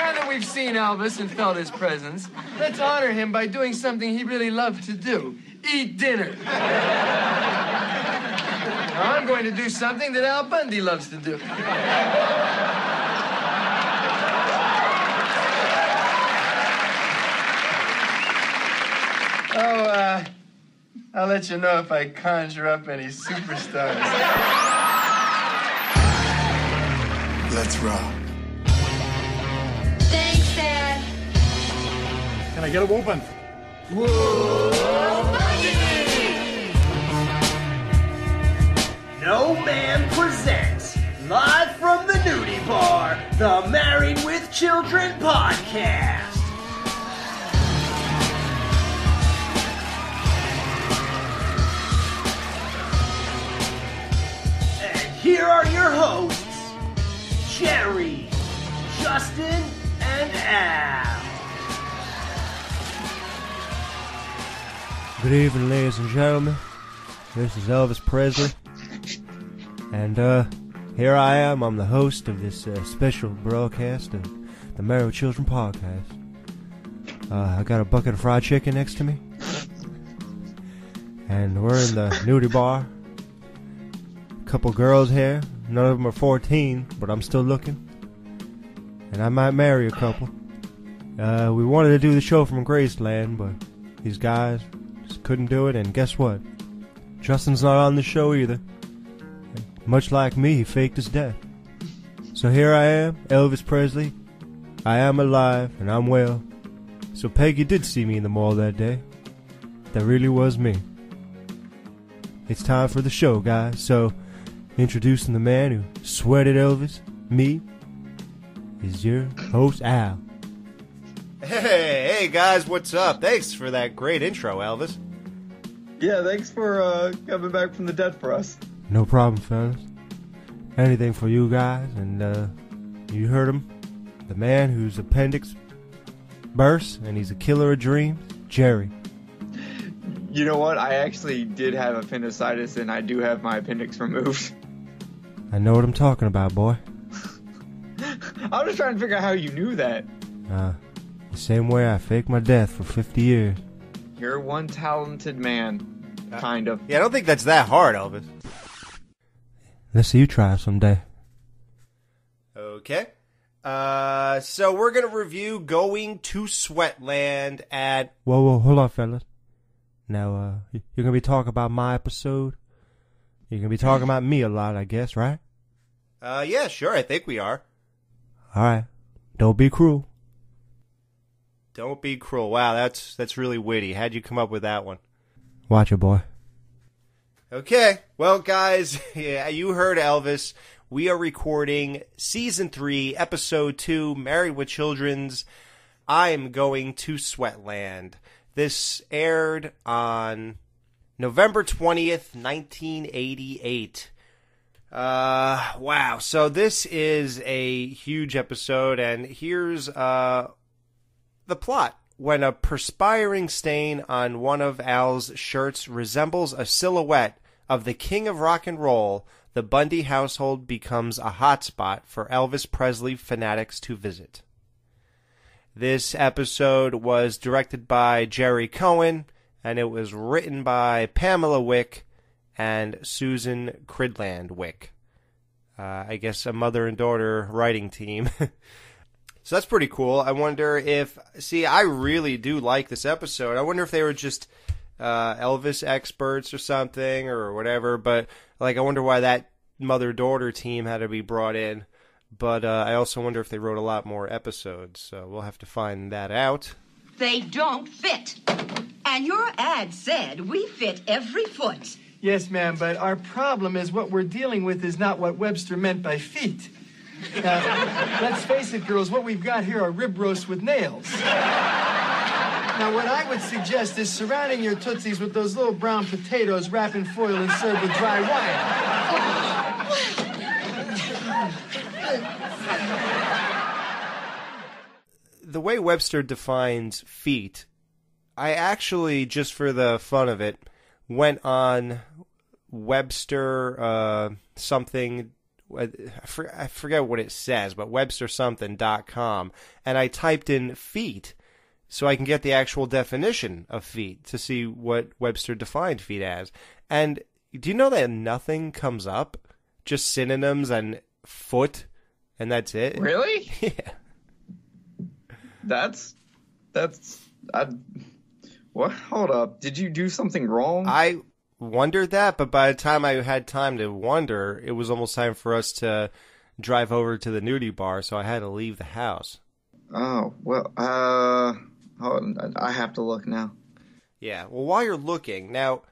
now that we've seen Elvis and felt his presence, let's honor him by doing something he really loved to do. Eat dinner. Now, I'm going to do something that Al Bundy loves to do. I'll let you know if I conjure up any superstars. Let's rock. Thanks, Dad. Can I get a whoopin'? Whoa, Bundy! No Man presents, live from the nudie bar, the Married with Children podcast. And here are your hosts, Jerry, Justin, and Al. Good evening, ladies and gentlemen. This is Elvis Presley. And, here I am. I'm the host of this special broadcast of the Married with Children podcast. I got a bucket of fried chicken next to me. And we're in the nudie bar. A couple girls here. None of them are 14, but I'm still looking. And I might marry a couple. We wanted to do the show from Graceland, but these guys just couldn't do it, and guess what? Justin's not on the show either. And much like me, he faked his death. So here I am, Elvis Presley. I am alive, and I'm well. So Peggy did see me in the mall that day. That really was me. It's time for the show, guys. So, introducing the man who sweated Elvis, me, is your host, Al. Hey guys, what's up? Thanks for that great intro, Elvis. Yeah, thanks for coming back from the dead for us. No problem, fellas. Anything for you guys, and you heard him. The man whose appendix bursts, and he's a killer of dreams, Jerry. You know what? I actually did have appendicitis, and I do have my appendix removed. I know what I'm talking about, boy. I was just trying to figure out how you knew that. The same way I faked my death for 50 years. You're one talented man. Kind of. Yeah, I don't think that's that hard, Elvis. Let's see you try someday. Okay. So we're going to review Going to Sweatland at... Whoa, hold on, fellas. Now, you're going to be talking about my episode? You're going to be talking about me a lot, I guess, right? Yeah, sure, I think we are. Alright. Don't be cruel. Don't be cruel. Wow, that's really witty. How'd you come up with that one? Watch it, boy. Okay. Well, guys, yeah, you heard Elvis. We are recording Season 3, Episode 2, Married with Children's I'm Going to Sweatland. This aired on November 20th, 1988. Wow. So this is a huge episode, and here's the plot. When a perspiring stain on one of Al's shirts resembles a silhouette of the king of rock and roll, the Bundy household becomes a hotspot for Elvis Presley fanatics to visit. This episode was directed by Jerry Cohen, and it was written by Pamela Wick and Susan Cridland Wick. I guess a mother and daughter writing team. So that's pretty cool. I wonder if... See, I really do like this episode. I wonder if they were just Elvis experts or something or whatever. But, like, I wonder why that mother-daughter team had to be brought in. But I also wonder if they wrote a lot more episodes. So we'll have to find that out. They don't fit. And your ad said we fit every foot. Yes, ma'am, but our problem is what we're dealing with is not what Webster meant by feet. Let's face it, girls, what we've got here are rib roasts with nails. Now, what I would suggest is surrounding your Tootsies with those little brown potatoes wrapped in foil and served with dry wine. The way Webster defines feet, I actually, just for the fun of it, went on Webster something I forget what it says, but webstersomething.com, and I typed in feet so I can get the actual definition of feet to see what Webster defined feet as. And do you know that nothing comes up? Just synonyms and foot, and that's it? Really? Yeah. What? Hold up. Did you do something wrong? I wondered that, but by the time I had time to wonder, it was almost time for us to drive over to the nudie bar, so I had to leave the house. Oh, well, hold on. I have to look now. Yeah, well, while you're looking, now,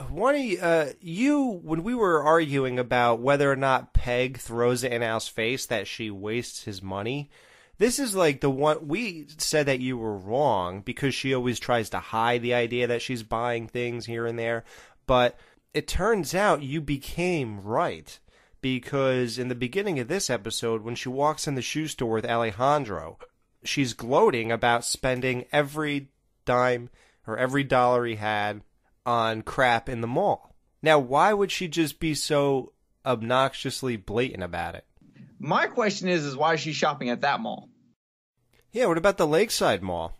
one of you, when we were arguing about whether or not Peg throws it in Al's face that she wastes his money, this is like the one, we said that you were wrong because she always tries to hide the idea that she's buying things here and there. But it turns out you became right because in the beginning of this episode, when she walks in the shoe store with Alejandro, she's gloating about spending every dime or every dollar he had on crap in the mall. Now, why would she just be so obnoxiously blatant about it? My question is why is she shopping at that mall? Yeah, what about the Lakeside Mall?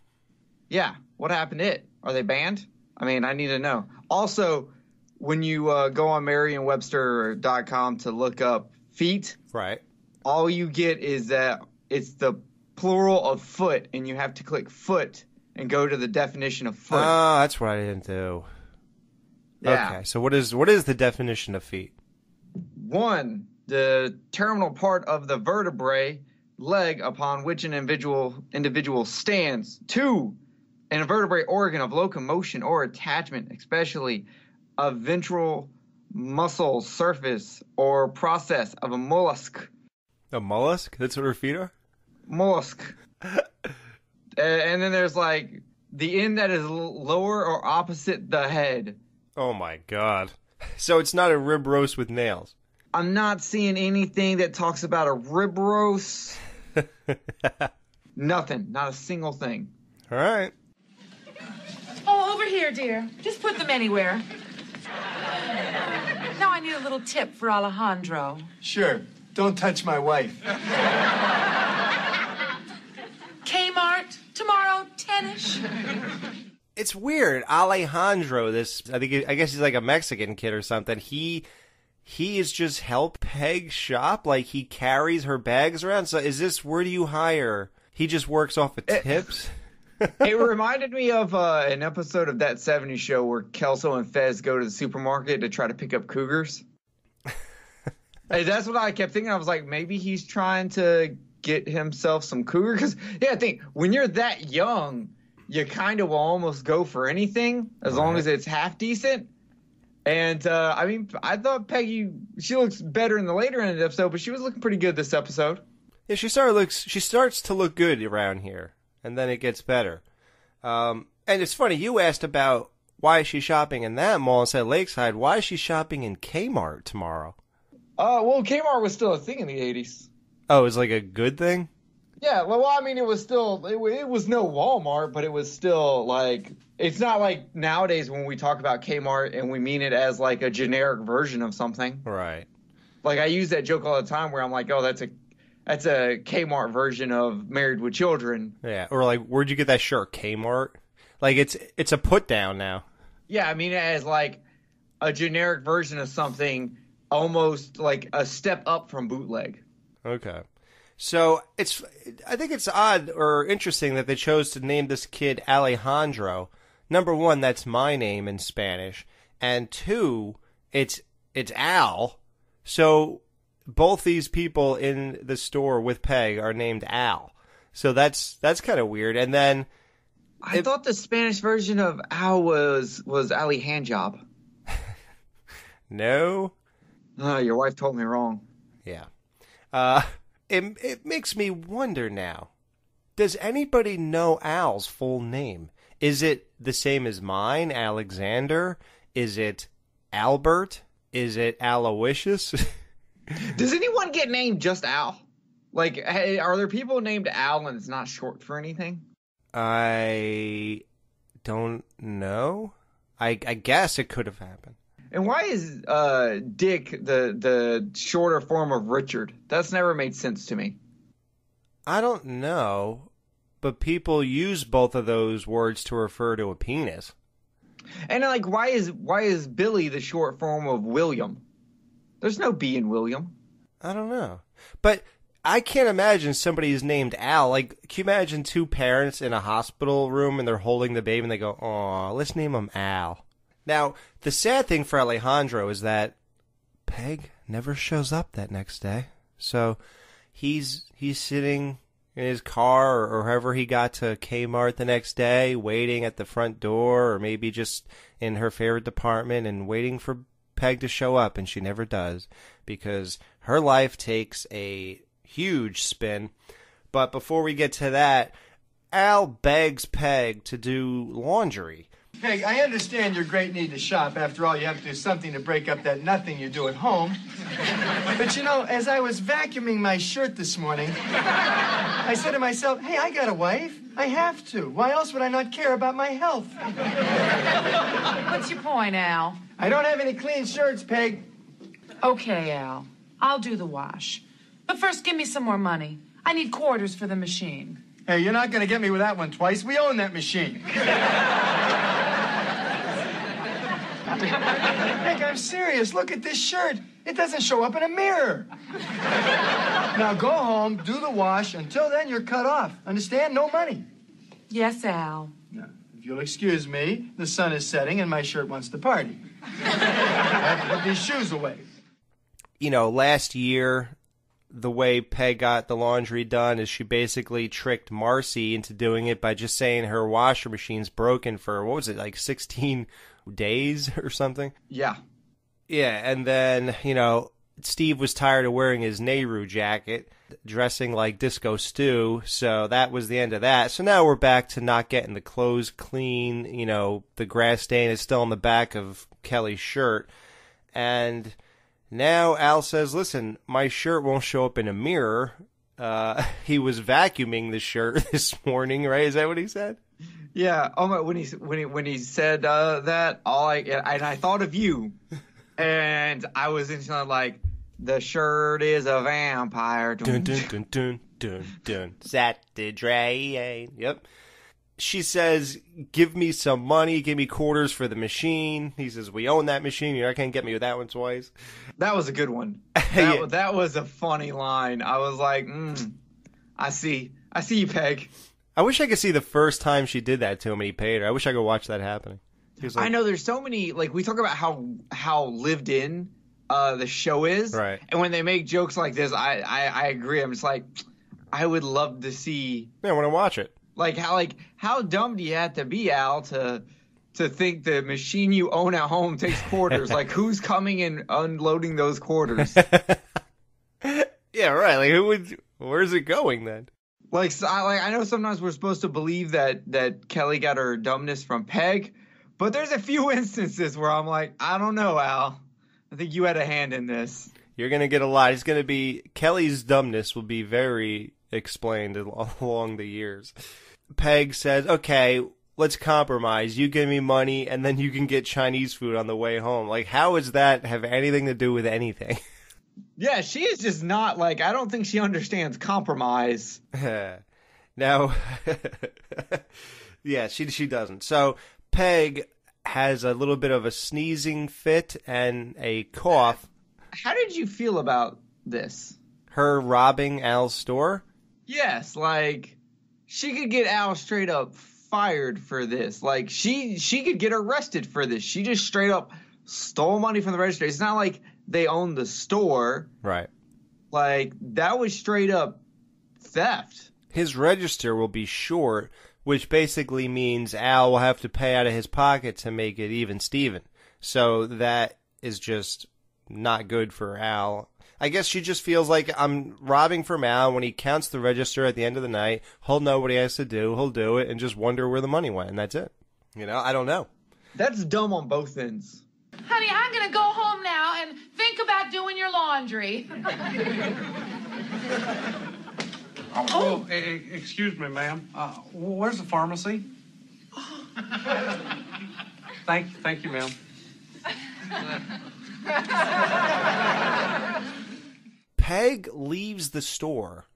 Yeah, what happened to it? Are they banned? I mean, I need to know. Also, when you go on Merriam-Webster.com to look up feet, right, all you get is that it's the plural of foot, and you have to click foot and go to the definition of foot. Oh, that's what I didn't do. Yeah. Okay, so what is the definition of feet? 1, the terminal part of the vertebrae leg upon which an individual stands. 2, an vertebrae organ of locomotion or attachment, especially a ventral muscle surface or process of a mollusk. A mollusk? That's what her feet are? Mollusk. And then there's like the end that is lower or opposite the head. Oh my god. So it's not a rib roast with nails. I'm not seeing anything that talks about a rib roast. Nothing. Not a single thing. All right. Oh, over here, dear. Just put them anywhere. Now I need a little tip for Alejandro. Sure. Don't touch my wife. Kmart, tomorrow, 10-ish. It's weird. Alejandro, I guess he's like a Mexican kid or something. He is just help Peg shop? Like he carries her bags around? So where do you hire? He just works off of tips? It reminded me of an episode of That 70s Show where Kelso and Fez go to the supermarket to try to pick up cougars. Hey, that's what I kept thinking. I was like, maybe he's trying to get himself some cougar. Because, yeah, I think when you're that young, you kind of will almost go for anything as long as it's half decent. And, I mean, I thought Peggy, she looks better in the later end of the episode, but she was looking pretty good this episode. Yeah, she starts to look good around here, and then it gets better. And it's funny, you asked about why is she shopping in that mall instead of Lakeside. Why is she shopping in Kmart tomorrow? Well, Kmart was still a thing in the 80s. Oh, it was like a good thing? Yeah, well, I mean, it was still, it was no Walmart, but it was still like, it's not like nowadays when we talk about Kmart and we mean it as like a generic version of something. Right. Like I use that joke all the time where I'm like, oh, that's a Kmart version of Married with Children. Yeah, or like, where'd you get that shirt? Kmart? Like it's a put down now. Yeah, I mean it as like a generic version of something, almost like a step up from bootleg. Okay. So I think it's odd or interesting that they chose to name this kid Alejandro. Number one, that's my name in Spanish. And two, it's Al. So both these people in the store with Peg are named Al. So that's kind of weird. And then I thought the Spanish version of Al was Ali Handjob. No. Your wife told me wrong. Yeah. It makes me wonder now. Does anybody know Al's full name? Is it the same as mine, Alexander? Is it Albert? Is it Aloysius? Does anyone get named just Al? Like, hey, are there people named Al and it's not short for anything? I don't know. I guess it could have happened. And why is Dick the shorter form of Richard? That's never made sense to me. I don't know, but people use both of those words to refer to a penis. And like, why is Billy the short form of William? There's no B in William. I don't know. But I can't imagine somebody's named Al. Like, can you imagine two parents in a hospital room and they're holding the baby and they go, "Aw, let's name him Al." Now, the sad thing for Alejandro is that Peg never shows up that next day. So he's sitting in his car or however he got to Kmart the next day, waiting at the front door or maybe just in her favorite department and waiting for Peg to show up, and she never does because her life takes a huge spin. But before we get to that, Al begs Peg to do laundry. Peg, I understand your great need to shop. After all, you have to do something to break up that nothing you do at home. But you know, as I was vacuuming my shirt this morning, I said to myself, hey, I got a wife. I have to. Why else would I not care about my health? What's your point, Al? I don't have any clean shirts, Peg. Okay, Al. I'll do the wash. But first, give me some more money. I need quarters for the machine. Hey, you're not going to get me with that one twice. We own that machine. Peg, I'm serious. Look at this shirt. It doesn't show up in a mirror. Now go home, do the wash. Until then, you're cut off. Understand? No money. Yes, Al. Now, if you'll excuse me, the sun is setting and my shirt wants to party. I have to put these shoes away. You know, last year, the way Peg got the laundry done is she basically tricked Marcy into doing it by just saying her washer machine's broken for, what was it, like 16 days or something? Yeah. Yeah, and then, you know, Steve was tired of wearing his Nehru jacket, dressing like Disco Stew, so that was the end of that. So now we're back to not getting the clothes clean. You know, the grass stain is still on the back of Kelly's shirt. And now Al says, listen, my shirt won't show up in a mirror. He was vacuuming the shirt this morning, right? Is that what he said? Yeah. Oh my! When he said that, I thought of you, and I was instantly like, the shirt is a vampire. Dun dun dun dun dun dun. Saturday. Yep. She says, give me some money, give me quarters for the machine. He says, we own that machine. You're not going to get me with that one twice. That was a good one. Yeah. That was a funny line. I was like, I see you, Peg. I wish I could see the first time she did that to him and he paid her. I wish I could watch that happening. Like, I know there's so many, like, we talk about how lived in the show is. Right. And when they make jokes like this, I agree. I'm just like, I would love to see. Yeah, I want to watch it. Like how dumb do you have to be, Al, to think the machine you own at home takes quarters? Like, who's coming and unloading those quarters? Yeah, right. Like, where's it going then? Like, I know sometimes we're supposed to believe that Kelly got her dumbness from Peg, but there's a few instances where I'm like, I don't know, Al. I think you had a hand in this. You're going to get a lot. It's going to be, Kelly's dumbness will be very explained along the years. Peg says, okay, let's compromise. You give me money, and then you can get Chinese food on the way home. Like, how does that have anything to do with anything? Yeah, she is just not, like, I don't think she understands compromise. Now, yeah, she doesn't. So, Peg has a little bit of a sneezing fit and a cough. How did you feel about this? Her robbing Al's store? Yes, like, she could get Al straight up fired for this. Like, she could get arrested for this. She just straight up stole money from the register. It's not like they own the store. Right. Like, that was straight up theft. His register will be short, which basically means Al will have to pay out of his pocket to make it even Steven. So that is just not good for Al. I guess she just feels like I'm robbing from Al. When he counts the register at the end of the night, he'll know what he has to do, he'll do it, and just wonder where the money went, and that's it. You know, I don't know. That's dumb on both ends. Honey, I'm going to go home now and think about doing your laundry. Oh, excuse me, ma'am. Where's the pharmacy? Thank you, ma'am. Peg leaves the store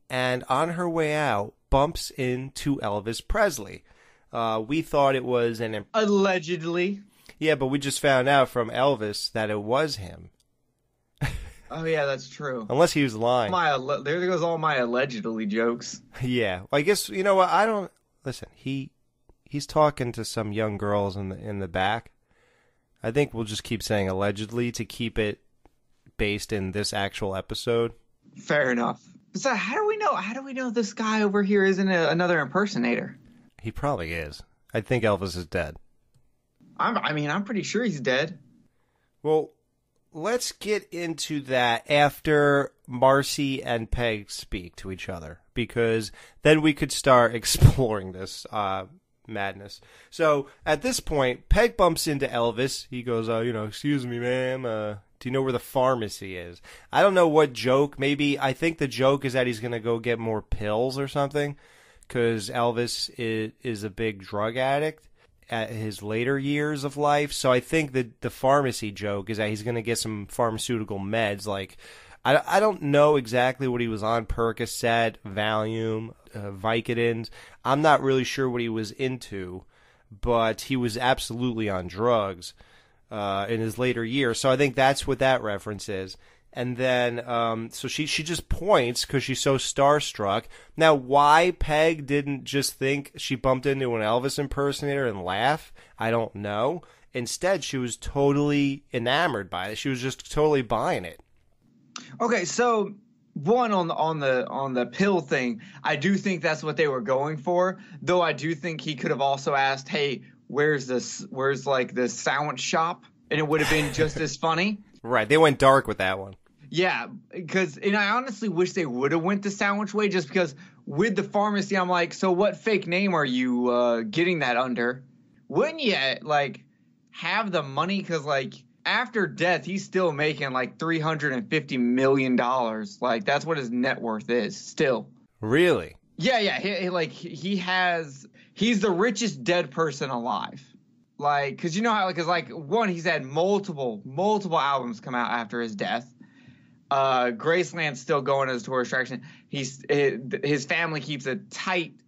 and on her way out bumps into Elvis Presley. We thought it was allegedly. Yeah, but we just found out from Elvis that it was him. Oh, yeah, that's true. Unless he was lying. There goes all my allegedly jokes. Yeah. Well, I guess, you know what, I don't... Listen, he's talking to some young girls in the back. I think we'll just keep saying allegedly to keep it based in this actual episode. Fair enough. So how do we know this guy over here isn't another impersonator? He probably is. I think Elvis is dead. I'm pretty sure he's dead. Well, let's get into that after Marcy and Peg speak to each other, because then we could start exploring this madness. So at this point, Peg bumps into Elvis. He goes, excuse me, ma'am, do you know where the pharmacy is? I don't know what joke. Maybe, I think the joke is that he's going to go get more pills or something, because Elvis is a big drug addict at his later years of life. So I think that the pharmacy joke is that he's going to get some pharmaceutical meds. Like, I don't know exactly what he was on, Percocet, Valium, Vicodins. I'm not really sure what he was into, but he was absolutely on drugs in his later years. So I think that's what that reference is. And then, so she just points because she's so starstruck. Now, why Peg didn't just think she bumped into an Elvis impersonator and laugh, I don't know. Instead, she was totally enamored by it. She was just totally buying it. Okay, so one on the pill thing, I do think that's what they were going for. Though I do think he could have also asked, "Hey, where's like the sandwich shop?" And it would have been just as funny. Right, they went dark with that one. Yeah, and I honestly wish they would have went the sandwich way, just because with the pharmacy, I'm like, so what fake name are you getting that under? Wouldn't you, like, have the money? Because, like, after death, he's still making, like, $350 million. Like, that's what his net worth is, still. Really? Yeah, he's the richest dead person alive. Like, because you know how, because, like, one, he's had multiple albums come out after his death. Graceland's still going as a tourist attraction. His family keeps a tight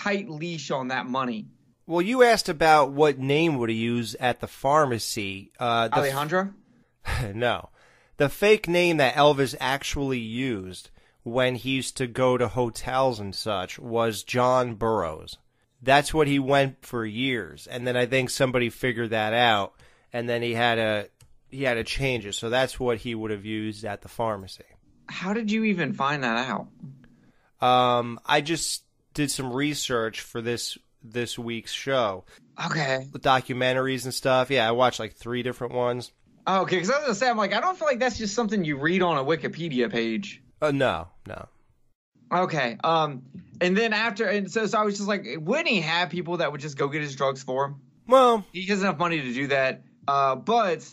leash on that money. Well, you asked about what name would he use at the pharmacy. Alejandro? No. The fake name that Elvis actually used when he used to go to hotels and such was John Burroughs. That's what he went for years. And then I think somebody figured that out, and then he had to change it. So that's what he would have used at the pharmacy. How did you even find that out? I just did some research for this week's show. Okay. The documentaries and stuff. Yeah, I watched like 3 different ones. Oh, okay, because I was going to say, I'm like, I don't feel like that's just something you read on a Wikipedia page. No. Okay. And then so I was just like, wouldn't he have people that would just go get his drugs for him? Well, he has enough money to do that. But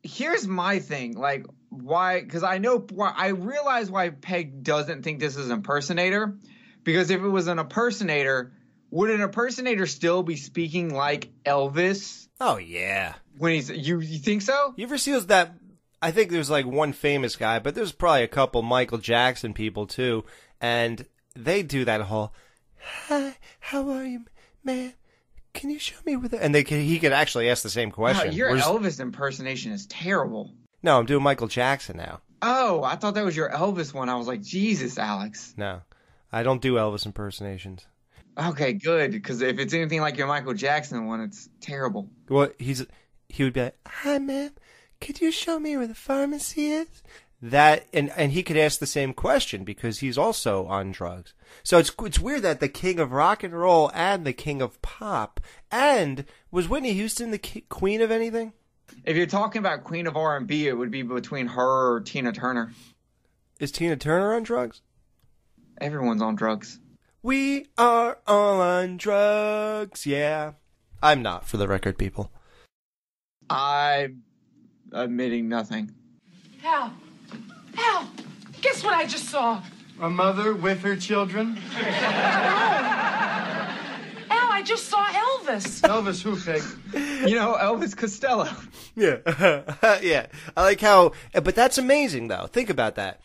here's my thing, like, why? Because I realize why Peg doesn't think this is an impersonator. Because if it was an impersonator, would an impersonator still be speaking like Elvis? Oh yeah. When you think so? You ever see that? I think there's like one famous guy, but there's probably a couple Michael Jackson people too, and they do that whole, "Hi, how are you, man? Can you show me where the..." And he could actually ask the same question. Wow, your Elvis impersonation is terrible. No, I'm doing Michael Jackson now. Oh, I thought that was your Elvis one. I was like, Jesus, Alex. No, I don't do Elvis impersonations. Okay, good, because if it's anything like your Michael Jackson one, it's terrible. Well, he would be like, "Hi, ma'am, could you show me where the pharmacy is?" That and he could ask the same question because he's also on drugs. So it's weird that the king of rock and roll and the king of pop, and was Whitney Houston the queen of anything? If you're talking about queen of R&B, it would be between her or Tina Turner. Is Tina Turner on drugs? Everyone's on drugs. We are all on drugs, yeah. I'm not, for the record, people. I'm admitting nothing. Al, guess what I just saw? A mother with her children? Al, I just saw Elvis. Elvis who, Peg? You know, Elvis Costello. Yeah. Yeah. I like how, but that's amazing though. Think about that.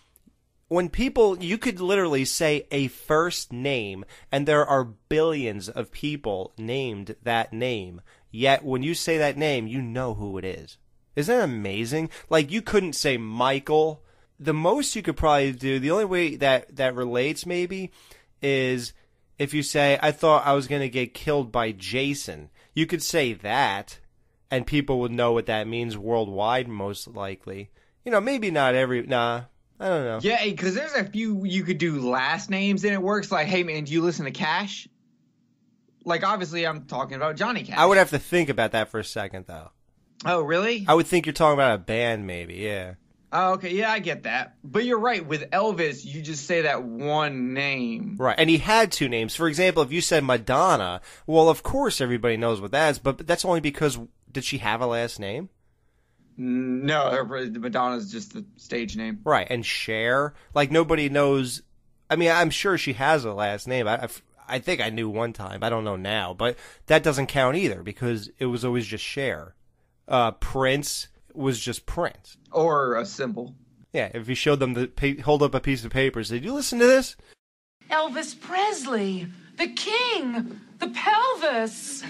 When people, you could literally say a first name and there are billions of people named that name. Yet when you say that name, you know who it is. Isn't that amazing? Like you couldn't say Michael. The most you could probably do, the only way that relates maybe is if you say, I thought I was going to get killed by Jason. You could say that and people would know what that means worldwide most likely. You know, maybe not every, I don't know. Yeah, because there's a few you could do last names and it works. Like, hey, man, do you listen to Cash? Like, obviously, I'm talking about Johnny Cash. I would have to think about that for a second, though. Oh, really? I would think you're talking about a band, maybe, yeah. Oh, okay, yeah, I get that. But you're right. With Elvis, you just say that one name. Right, and he had two names. For example, if you said Madonna, well, of course everybody knows what that is, but that's only because, did she have a last name? No, Madonna's just the stage name. Right, and Cher, like nobody knows. I mean, I'm sure she has a last name. I think I knew one time. I don't know now, but that doesn't count either because it was always just Cher. Prince was just Prince. Or a symbol. Yeah, if you showed them hold up a piece of paper, did you listen to this? Elvis Presley, the king, the pelvis.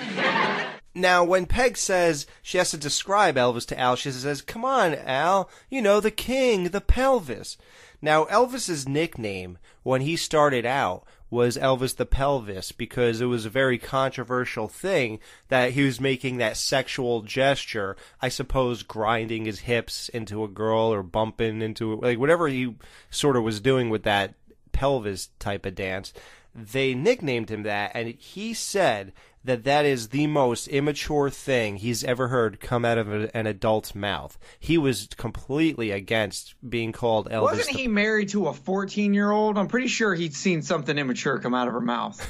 Now, when Peg says she has to describe Elvis to Al, she says, come on, Al, you know, the king, the pelvis. Now, Elvis's nickname, when he started out, was Elvis the Pelvis because it was a very controversial thing that he was making that sexual gesture, I suppose grinding his hips into a girl or bumping into, like, whatever he sort of was doing with that pelvis type of dance. They nicknamed him that, and he said that is the most immature thing he's ever heard come out of an adult's mouth. He was completely against being called Elvis. Wasn't he married to a 14-year-old? I'm pretty sure he'd seen something immature come out of her mouth.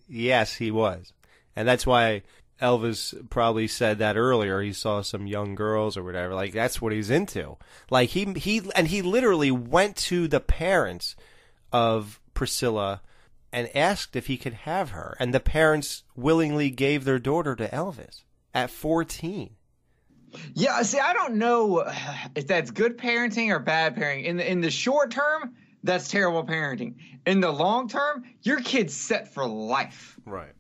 Yes, he was. And that's why Elvis probably said that earlier. He saw some young girls or whatever. Like, that's what he's into. Like, he literally went to the parents of Priscilla and asked if he could have her. And the parents willingly gave their daughter to Elvis at 14. Yeah, see, I don't know if that's good parenting or bad parenting. In the short term, that's terrible parenting. In the long term, your kid's set for life. Right.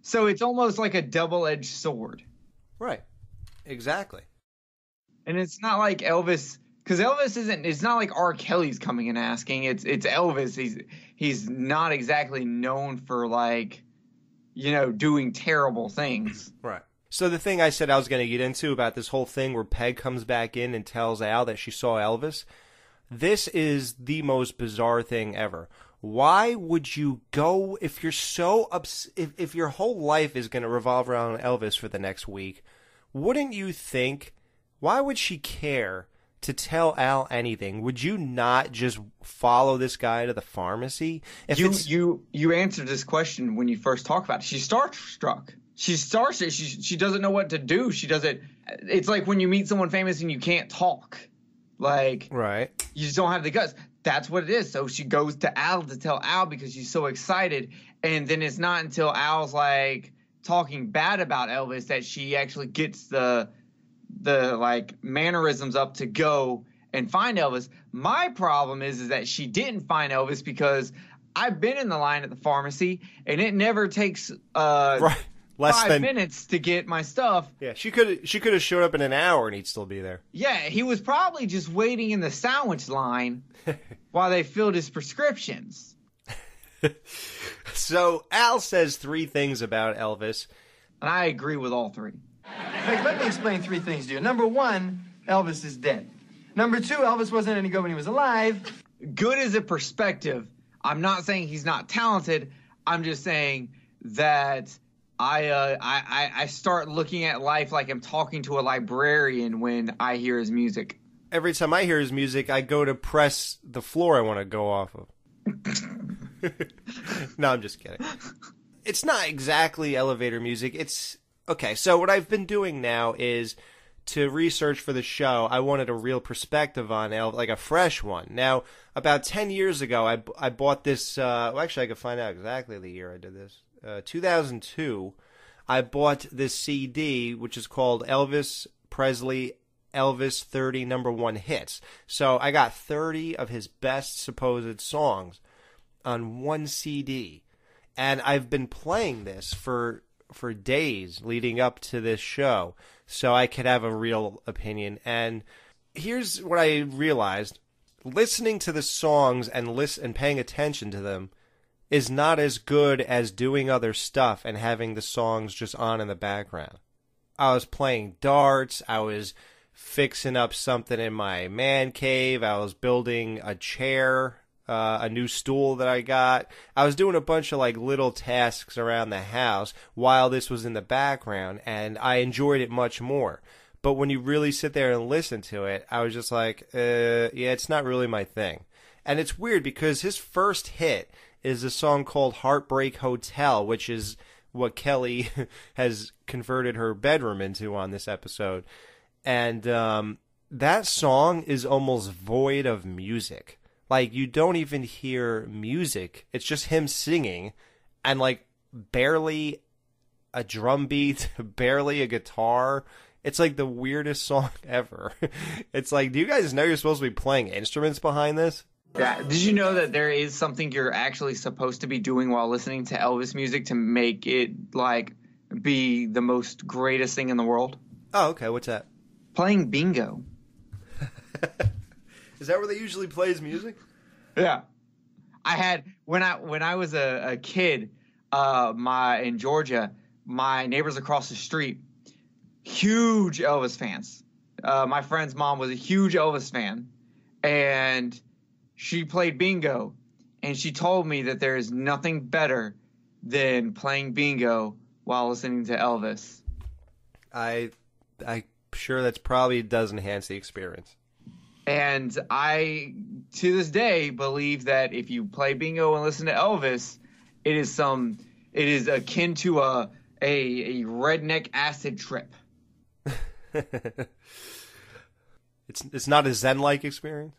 So it's almost like a double-edged sword. Right. Exactly. And it's not like Elvis, because Elvis it's not like R. Kelly's coming and asking. It's Elvis. He's not exactly known for, like, you know, doing terrible things. Right. So the thing I said I was going to get into about this whole thing where Peg comes back in and tells Al that she saw Elvis, this is the most bizarre thing ever. Why would you go, if you're so if your whole life is going to revolve around Elvis for the next week, wouldn't you think, why would she care to tell Al anything? Would you not just follow this guy to the pharmacy? You answered this question when you first talked about it. She's starstruck. She's starstruck. She doesn't know what to do. She doesn't. It's like when you meet someone famous and you can't talk. Like, right. You just don't have the guts. That's what it is. So she goes to Al to tell Al because she's so excited. And then it's not until Al's like talking bad about Elvis that she actually gets the like mannerisms up to go and find Elvis. My problem is that she didn't find Elvis because I've been in the line at the pharmacy and it never takes right. Less 5 minutes to get my stuff. Yeah, she could have showed up in an hour and he'd still be there. Yeah, he was probably just waiting in the sandwich line while they filled his prescriptions. So Al says 3 things about Elvis. And I agree with all 3. Hey, let me explain 3 things to you. Number 1, Elvis is dead. Number 2, Elvis wasn't any good when he was alive. Good is a perspective. I'm not saying he's not talented. I'm just saying that I start looking at life like I'm talking to a librarian when I hear his music. Every time I hear his music, I go to press the floor I want to go off of. No, I'm just kidding. It's not exactly elevator music. It's okay. So what I've been doing now is to research for the show, I wanted a real perspective on Elvis, like a fresh one. Now, about 10 years ago, I bought this, actually I could find out exactly the year I did this. 2002, I bought this CD, which is called Elvis Presley Elvis 30 #1 hits. So I got 30 of his best supposed songs on one CD. And I've been playing this for days leading up to this show so I could have a real opinion. And here's what I realized. Listening to the songs and paying attention to them is not as good as doing other stuff and having the songs just on in the background. I was playing darts. I was fixing up something in my man cave. I was building a chair, a new stool that I got. I was doing a bunch of like little tasks around the house while this was in the background, and I enjoyed it much more. But when you really sit there and listen to it, I was just like, yeah, it's not really my thing. And it's weird because his first hit is a song called Heartbreak Hotel, which is what Kelly has converted her bedroom into on this episode. And that song is almost void of music. Like, you don't even hear music. It's just him singing and, like, barely a drum beat, barely a guitar. It's, like, the weirdest song ever. It's like, do you guys know you're supposed to be playing instruments behind this? Yeah. Did you know that there is something you're actually supposed to be doing while listening to Elvis music to make it, like, be the most greatest thing in the world? Oh, okay. What's that? Playing bingo. Is that where they usually play his music? Yeah. I had, when I was a kid, in Georgia, my neighbors across the street, huge Elvis fans. My friend's mom was a huge Elvis fan, and she played bingo, and she told me that there is nothing better than playing bingo while listening to Elvis. I'm sure that's probably does enhance the experience. And I, to this day, believe that if you play bingo and listen to Elvis, it is akin to a redneck acid trip. It's not a Zen-like experience.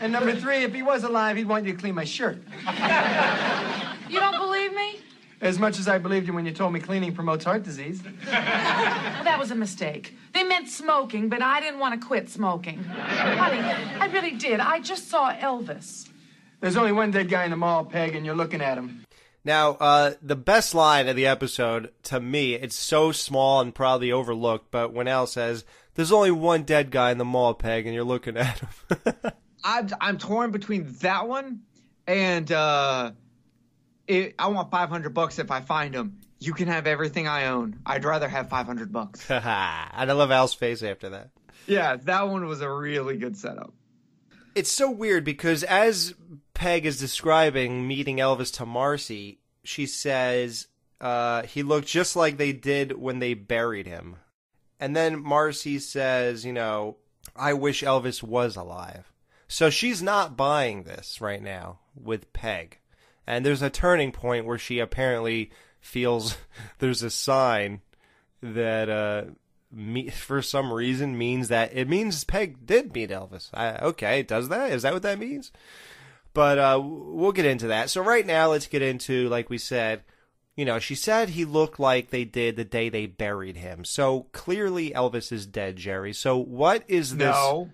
And number 3, if he was alive, he'd want you to clean my shirt. You don't believe me? As much as I believed you when you told me cleaning promotes heart disease. Well, that was a mistake. They meant smoking, but I didn't want to quit smoking. Honey, I really did. I just saw Elvis. There's only one dead guy in the mall, Peg, and you're looking at him. Now, the best line of the episode, to me, it's so small and probably overlooked, but when Al says, there's only one dead guy in the mall, Peg, and you're looking at him. I'm torn between that one and I want $500 if I find him. You can have everything I own. I'd rather have $500. And I love Al's face after that. Yeah, that one was a really good setup. It's so weird because as Peg is describing meeting Elvis to Marcy, she says he looked just like they did when they buried him. And then Marcy says, I wish Elvis was alive. So she's not buying this right now with Peg. And there's a turning point where she apparently feels there's a sign that for some reason means Peg did meet Elvis. Okay, does that? Is that what that means? But we'll get into that. So right now, let's get into, like we said, she said he looked like they did the day they buried him. So clearly Elvis is dead, Jerry. So what is this? No,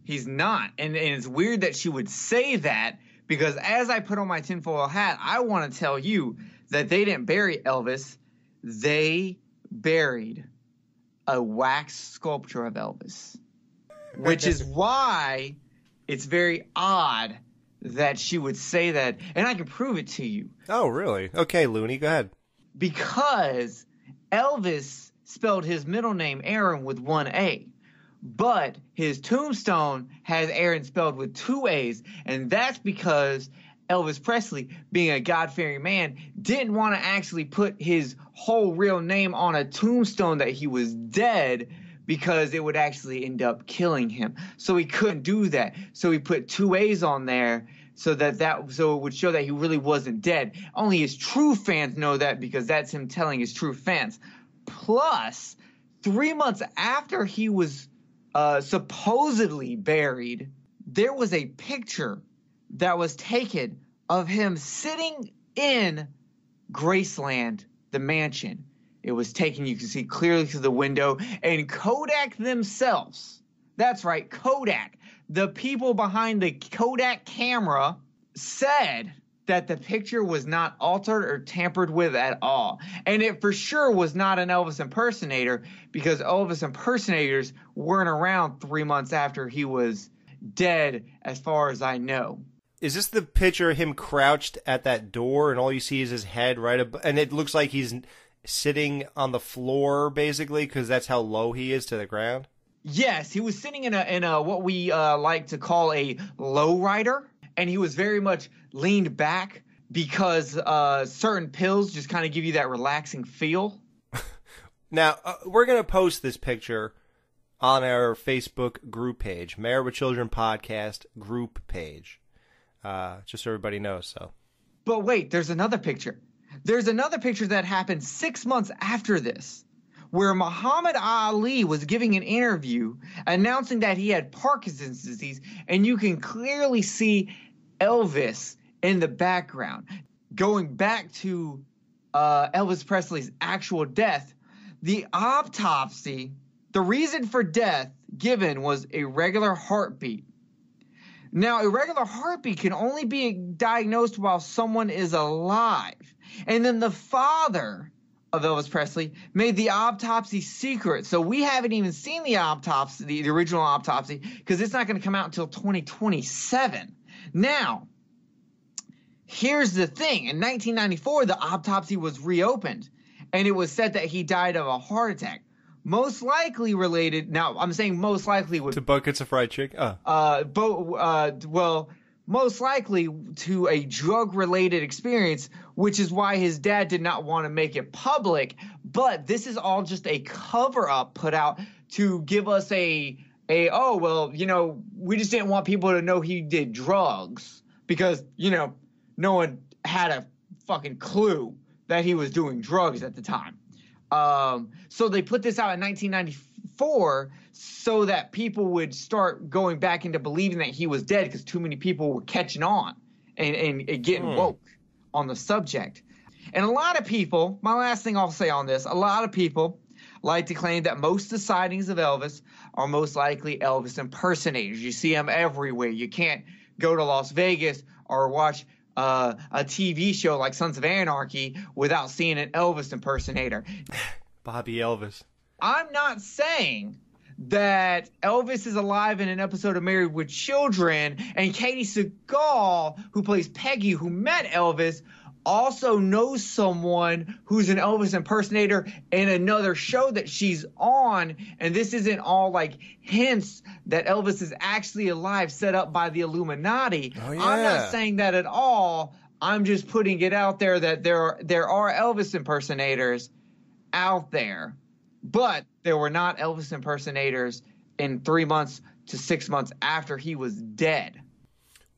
he's not. And it's weird that she would say that, because as I put on my tinfoil hat, I want to tell you that they didn't bury Elvis. They buried a wax sculpture of Elvis, which is why it's very odd that she would say that. And I can prove it to you. Oh, really? Okay, Looney, go ahead. Because Elvis spelled his middle name Aaron with one A. But his tombstone has Aaron spelled with two A's, and that's because Elvis Presley, being a God-fearing man, didn't want to actually put his whole real name on a tombstone that he was dead, because it would actually end up killing him. So he couldn't do that. So he put two A's on there so it would show that he really wasn't dead. Only his true fans know that, because that's him telling his true fans. Plus, 3 months after he was supposedly buried, there was a picture that was taken of him sitting in Graceland, the mansion. It was taken, you can see clearly through the window, and Kodak themselves, that's right, Kodak, the people behind the Kodak camera, said that the picture was not altered or tampered with at all. And it for sure was not an Elvis impersonator, because Elvis impersonators weren't around 3 months after he was dead, as far as I know. Is this the picture of him crouched at that door and all you see is his head right above, and it looks like he's sitting on the floor basically because that's how low he is to the ground? Yes, he was sitting in a what we like to call a lowrider, and he was very much leaned back because certain pills just kind of give you that relaxing feel. Now, we're going to post this picture on our Facebook group page, Married with Children Podcast group page. Just so everybody knows. So, but wait, there's another picture. There's another picture that happened 6 months after this, where Muhammad Ali was giving an interview announcing that he had Parkinson's disease, and you can clearly see Elvis in the background. Going back to Elvis Presley's actual death, the autopsy, the reason for death given was irregular heartbeat. Now, irregular heartbeat can only be diagnosed while someone is alive. And then the father of Elvis Presley made the autopsy secret. So we haven't even seen the autopsy, the original autopsy, because it's not going to come out until 2027. Now, here's the thing. In 1994, the autopsy was reopened, and it was said that he died of a heart attack. Most likely related. Now, I'm saying most likely to buckets of fried chicken. Well, most likely to a drug-related experience, which is why his dad did not want to make it public. But this is all just a cover-up put out to give us we just didn't want people to know he did drugs because, no one had a fucking clue that he was doing drugs at the time. So they put this out in 1994 so that people would start going back into believing that he was dead because too many people were catching on and getting woke on the subject. And a lot of people, my last thing I'll say on this, a lot of people like to claim that most of the sightings of Elvis are most likely Elvis impersonators. You see them everywhere. You can't go to Las Vegas or watch a TV show like Sons of Anarchy without seeing an Elvis impersonator. Bobby Elvis. I'm not saying that Elvis is alive in an episode of Married with Children, and Katie Seagal, who plays Peggy, who met Elvis, also knows someone who's an Elvis impersonator in another show that she's on, and this isn't all like hints that Elvis is actually alive set up by the Illuminati. Oh, yeah. I'm not saying that at all. I'm just putting it out there that there are Elvis impersonators out there, but there were not Elvis impersonators in 3 months to 6 months after he was dead.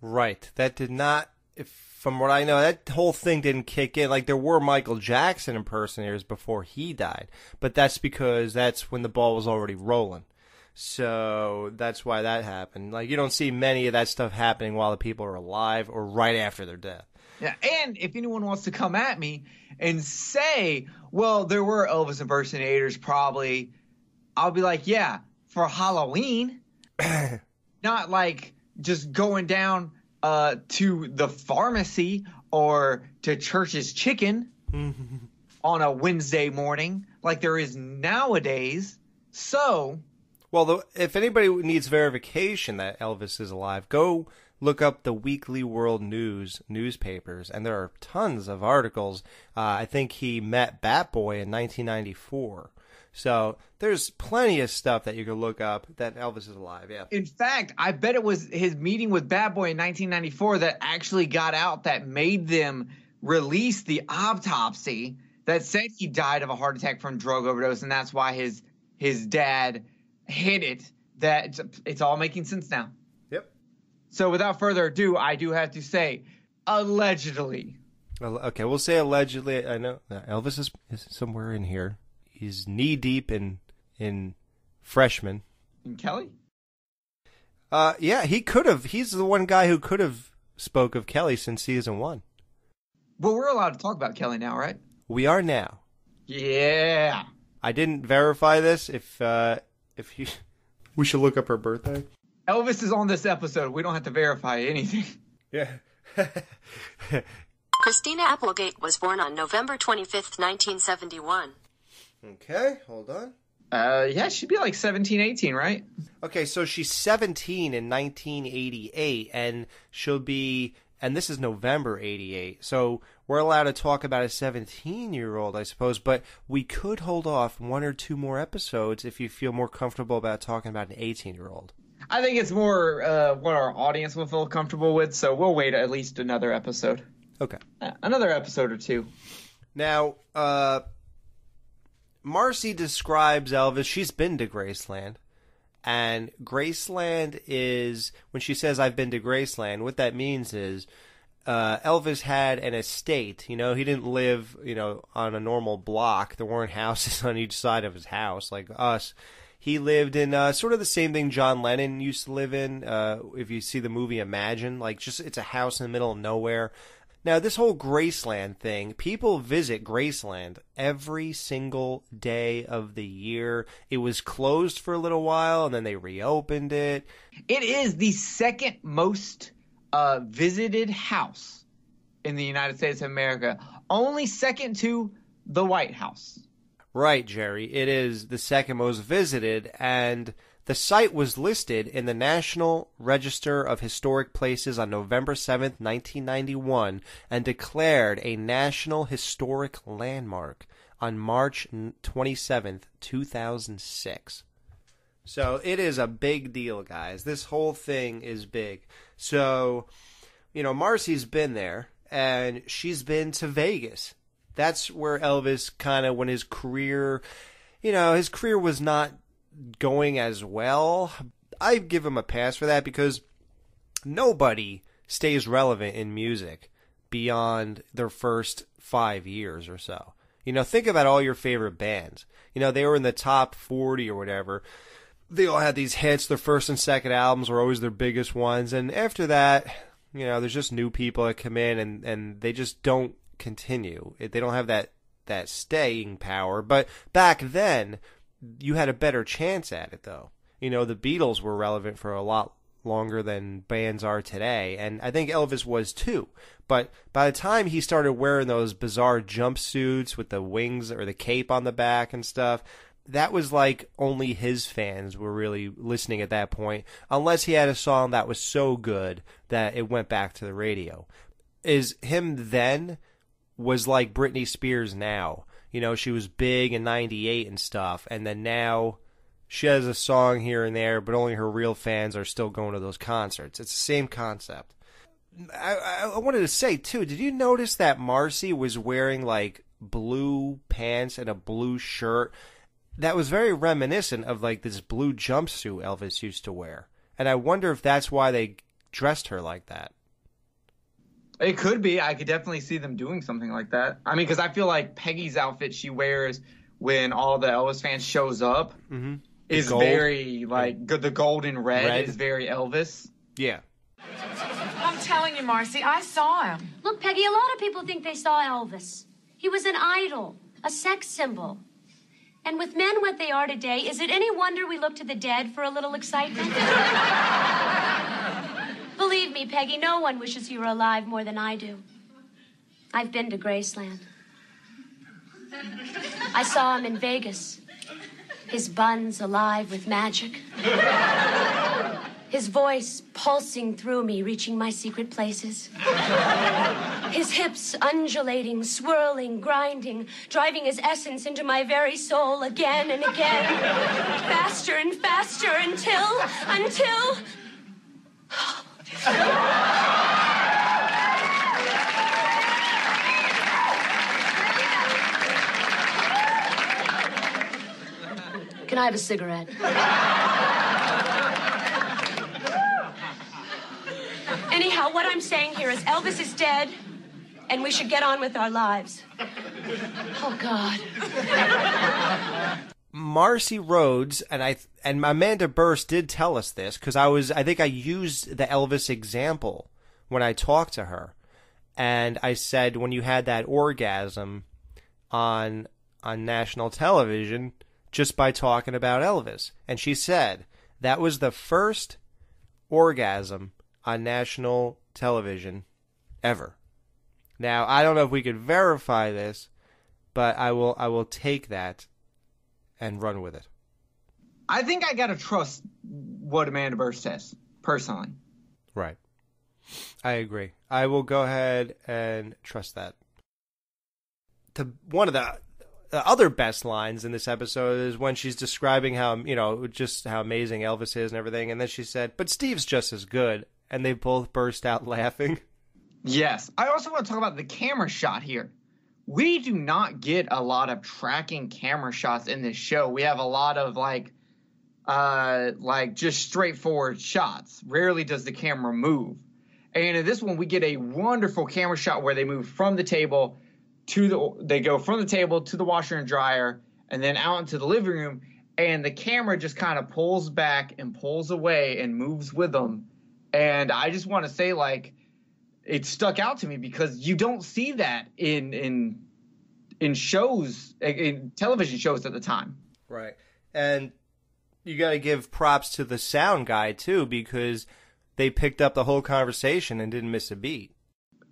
Right. That did not, from what I know, that whole thing didn't kick in. Like, there were Michael Jackson impersonators before he died, but that's because that's when the ball was already rolling. So that's why that happened. Like, you don't see many of that stuff happening while the people are alive or right after their death. Yeah, and if anyone wants to come at me and say, well, there were Elvis impersonators probably, I'll be like, yeah, for Halloween. Not like just going down to the pharmacy or to Church's Chicken on a Wednesday morning like there is nowadays. So, well, if anybody needs verification that Elvis is alive, go look up the Weekly World News newspapers, and there are tons of articles. I think he met Bat Boy in 1994. So there's plenty of stuff that you can look up that Elvis is alive, yeah. In fact, I bet it was his meeting with Bat Boy in 1994 that actually got out that made them release the autopsy that said he died of a heart attack from drug overdose, and that's why his dad hid it. That it's all making sense now. Yep. So without further ado, I do have to say, allegedly. Okay, we'll say allegedly. I know Elvis is somewhere in here. He's knee deep in in Freshman. And Kelly? Yeah, he could have. He's the one guy who could have spoke of Kelly since season 1. Well, we're allowed to talk about Kelly now, right? We are now. Yeah. I didn't verify this. If you, we should look up her birthday. Elvis is on this episode. We don't have to verify anything. Yeah. Christina Applegate was born on November 25th, 1971. Okay, hold on. Yeah, she'd be like 17, 18, right? Okay, so she's 17 in 1988, and she'll be, and this is November 88, so we're allowed to talk about a 17-year-old, I suppose, but we could hold off 1 or 2 more episodes if you feel more comfortable about talking about an 18-year-old. I think it's more what our audience will feel comfortable with, so we'll wait at least another episode. Okay. Another episode or 2. Now, Marcy describes Elvis. She's been to Graceland. And Graceland is, when she says, I've been to Graceland, what that means is Elvis had an estate. You know, he didn't live, on a normal block. There weren't houses on each side of his house like us. He lived in sort of the same thing John Lennon used to live in. If you see the movie Imagine, it's a house in the middle of nowhere. Now, this whole Graceland thing, people visit Graceland every single day of the year. It was closed for a little while, and then they reopened it. It is the second most visited house in the United States of America, only second to the White House. Right, Jerry. It is the second most visited, and the site was listed in the National Register of Historic Places on November 7th, 1991, and declared a National Historic Landmark on March 27th, 2006. So it is a big deal, guys. This whole thing is big. So, Marcy's been there, and she's been to Vegas. That's where Elvis kind of, when his career, his career was not going as well. I give him a pass for that because nobody stays relevant in music beyond their first 5 years or so. Think about all your favorite bands. They were in the top 40 or whatever. They all had these hits. Their first and second albums were always their biggest ones. And after that, there's just new people that come in and they just don't continue. They don't have that staying power. But back then, you had a better chance at it, though. The Beatles were relevant for a lot longer than bands are today, and I think Elvis was too. But by the time he started wearing those bizarre jumpsuits with the wings or the cape on the back and stuff, that was like only his fans were really listening at that point, unless he had a song that was so good that it went back to the radio. Is him then was like Britney Spears now. She was big in 98 and stuff, and then now she has a song here and there, but only her real fans are still going to those concerts. It's the same concept. I wanted to say, too, did you notice that Marcy was wearing, blue pants and a blue shirt? That was very reminiscent of, this blue jumpsuit Elvis used to wear. And I wonder if that's why they dressed her like that. It could be. I could definitely see them doing something like that. I mean, because I feel like Peggy's outfit she wears when all the Elvis fans shows up is very, the gold and red is very Elvis. Yeah. I'm telling you, Marcy, I saw him. Look, Peggy, a lot of people think they saw Elvis. He was an idol, a sex symbol. And with men what they are today, is it any wonder we look to the dead for a little excitement? Believe me, Peggy, no one wishes you were alive more than I do. I've been to Graceland. I saw him in Vegas. His buns alive with magic. His voice pulsing through me, reaching my secret places. His hips undulating, swirling, grinding, driving his essence into my very soul again and again. Faster and faster until... Can I have a cigarette? Anyhow, what I'm saying here is Elvis is dead, and we should get on with our lives. Oh, God. Marcy Rhodes and Amanda Burse did tell us this, because I think I used the Elvis example when I talked to her, and I said when you had that orgasm on national television just by talking about Elvis, and she said that was the first orgasm on national television ever. Now, I don't know if we could verify this, but I will take that and run with it. I think I gotta trust what Amanda Burse says, personally. Right. I agree. I will go ahead and trust that. One of the other best lines in this episode is when she's describing how, just how amazing Elvis is and everything, and then she said, but Steve's just as good, and they both burst out laughing. Yes. I also want to talk about the camera shot here. We do not get a lot of tracking camera shots in this show. We have a lot of like just straightforward shots. Rarely does the camera move. And in this one, we get a wonderful camera shot where they move from the table they go from the table to the washer and dryer and then out into the living room. And the camera just kind of pulls back and pulls away and moves with them. And I just want to say, like, it stuck out to me because you don't see that in shows, in television shows at the time. Right. And you got to give props to the sound guy, too, because they picked up the whole conversation and didn't miss a beat.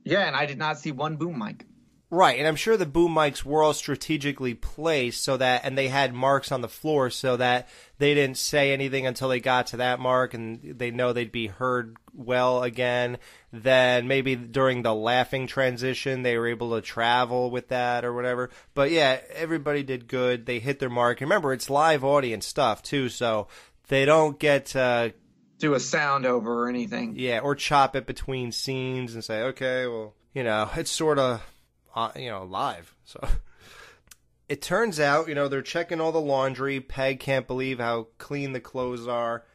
Yeah, and I did not see one boom mic. Right, and I'm sure the boom mics were all strategically placed and they had marks on the floor so that they didn't say anything until they got to that mark and they know they'd be heard well again. Then maybe during the laughing transition, they were able to travel with that or whatever. But yeah, everybody did good. They hit their mark. Remember, it's live audience stuff too, so they don't get to do a sound over or anything. Yeah, or chop it between scenes and say, okay, well, it's sort of live. So it turns out, they're checking all the laundry. Peg can't believe how clean the clothes are.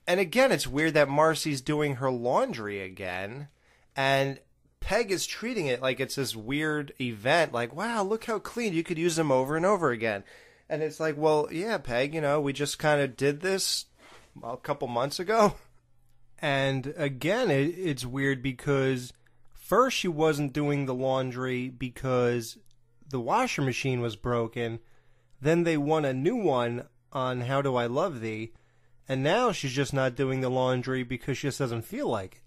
And again, it's weird that Marcy's doing her laundry again. And Peg is treating it like it's this weird event. Like, wow, look how clean. You could use them over and over again. And it's like, well, yeah, Peg, we just kind of did this a couple months ago. And again, it's weird because first, she wasn't doing the laundry because the washer machine was broken. Then they won a new one on How Do I Love Thee. And now she's just not doing the laundry because she just doesn't feel like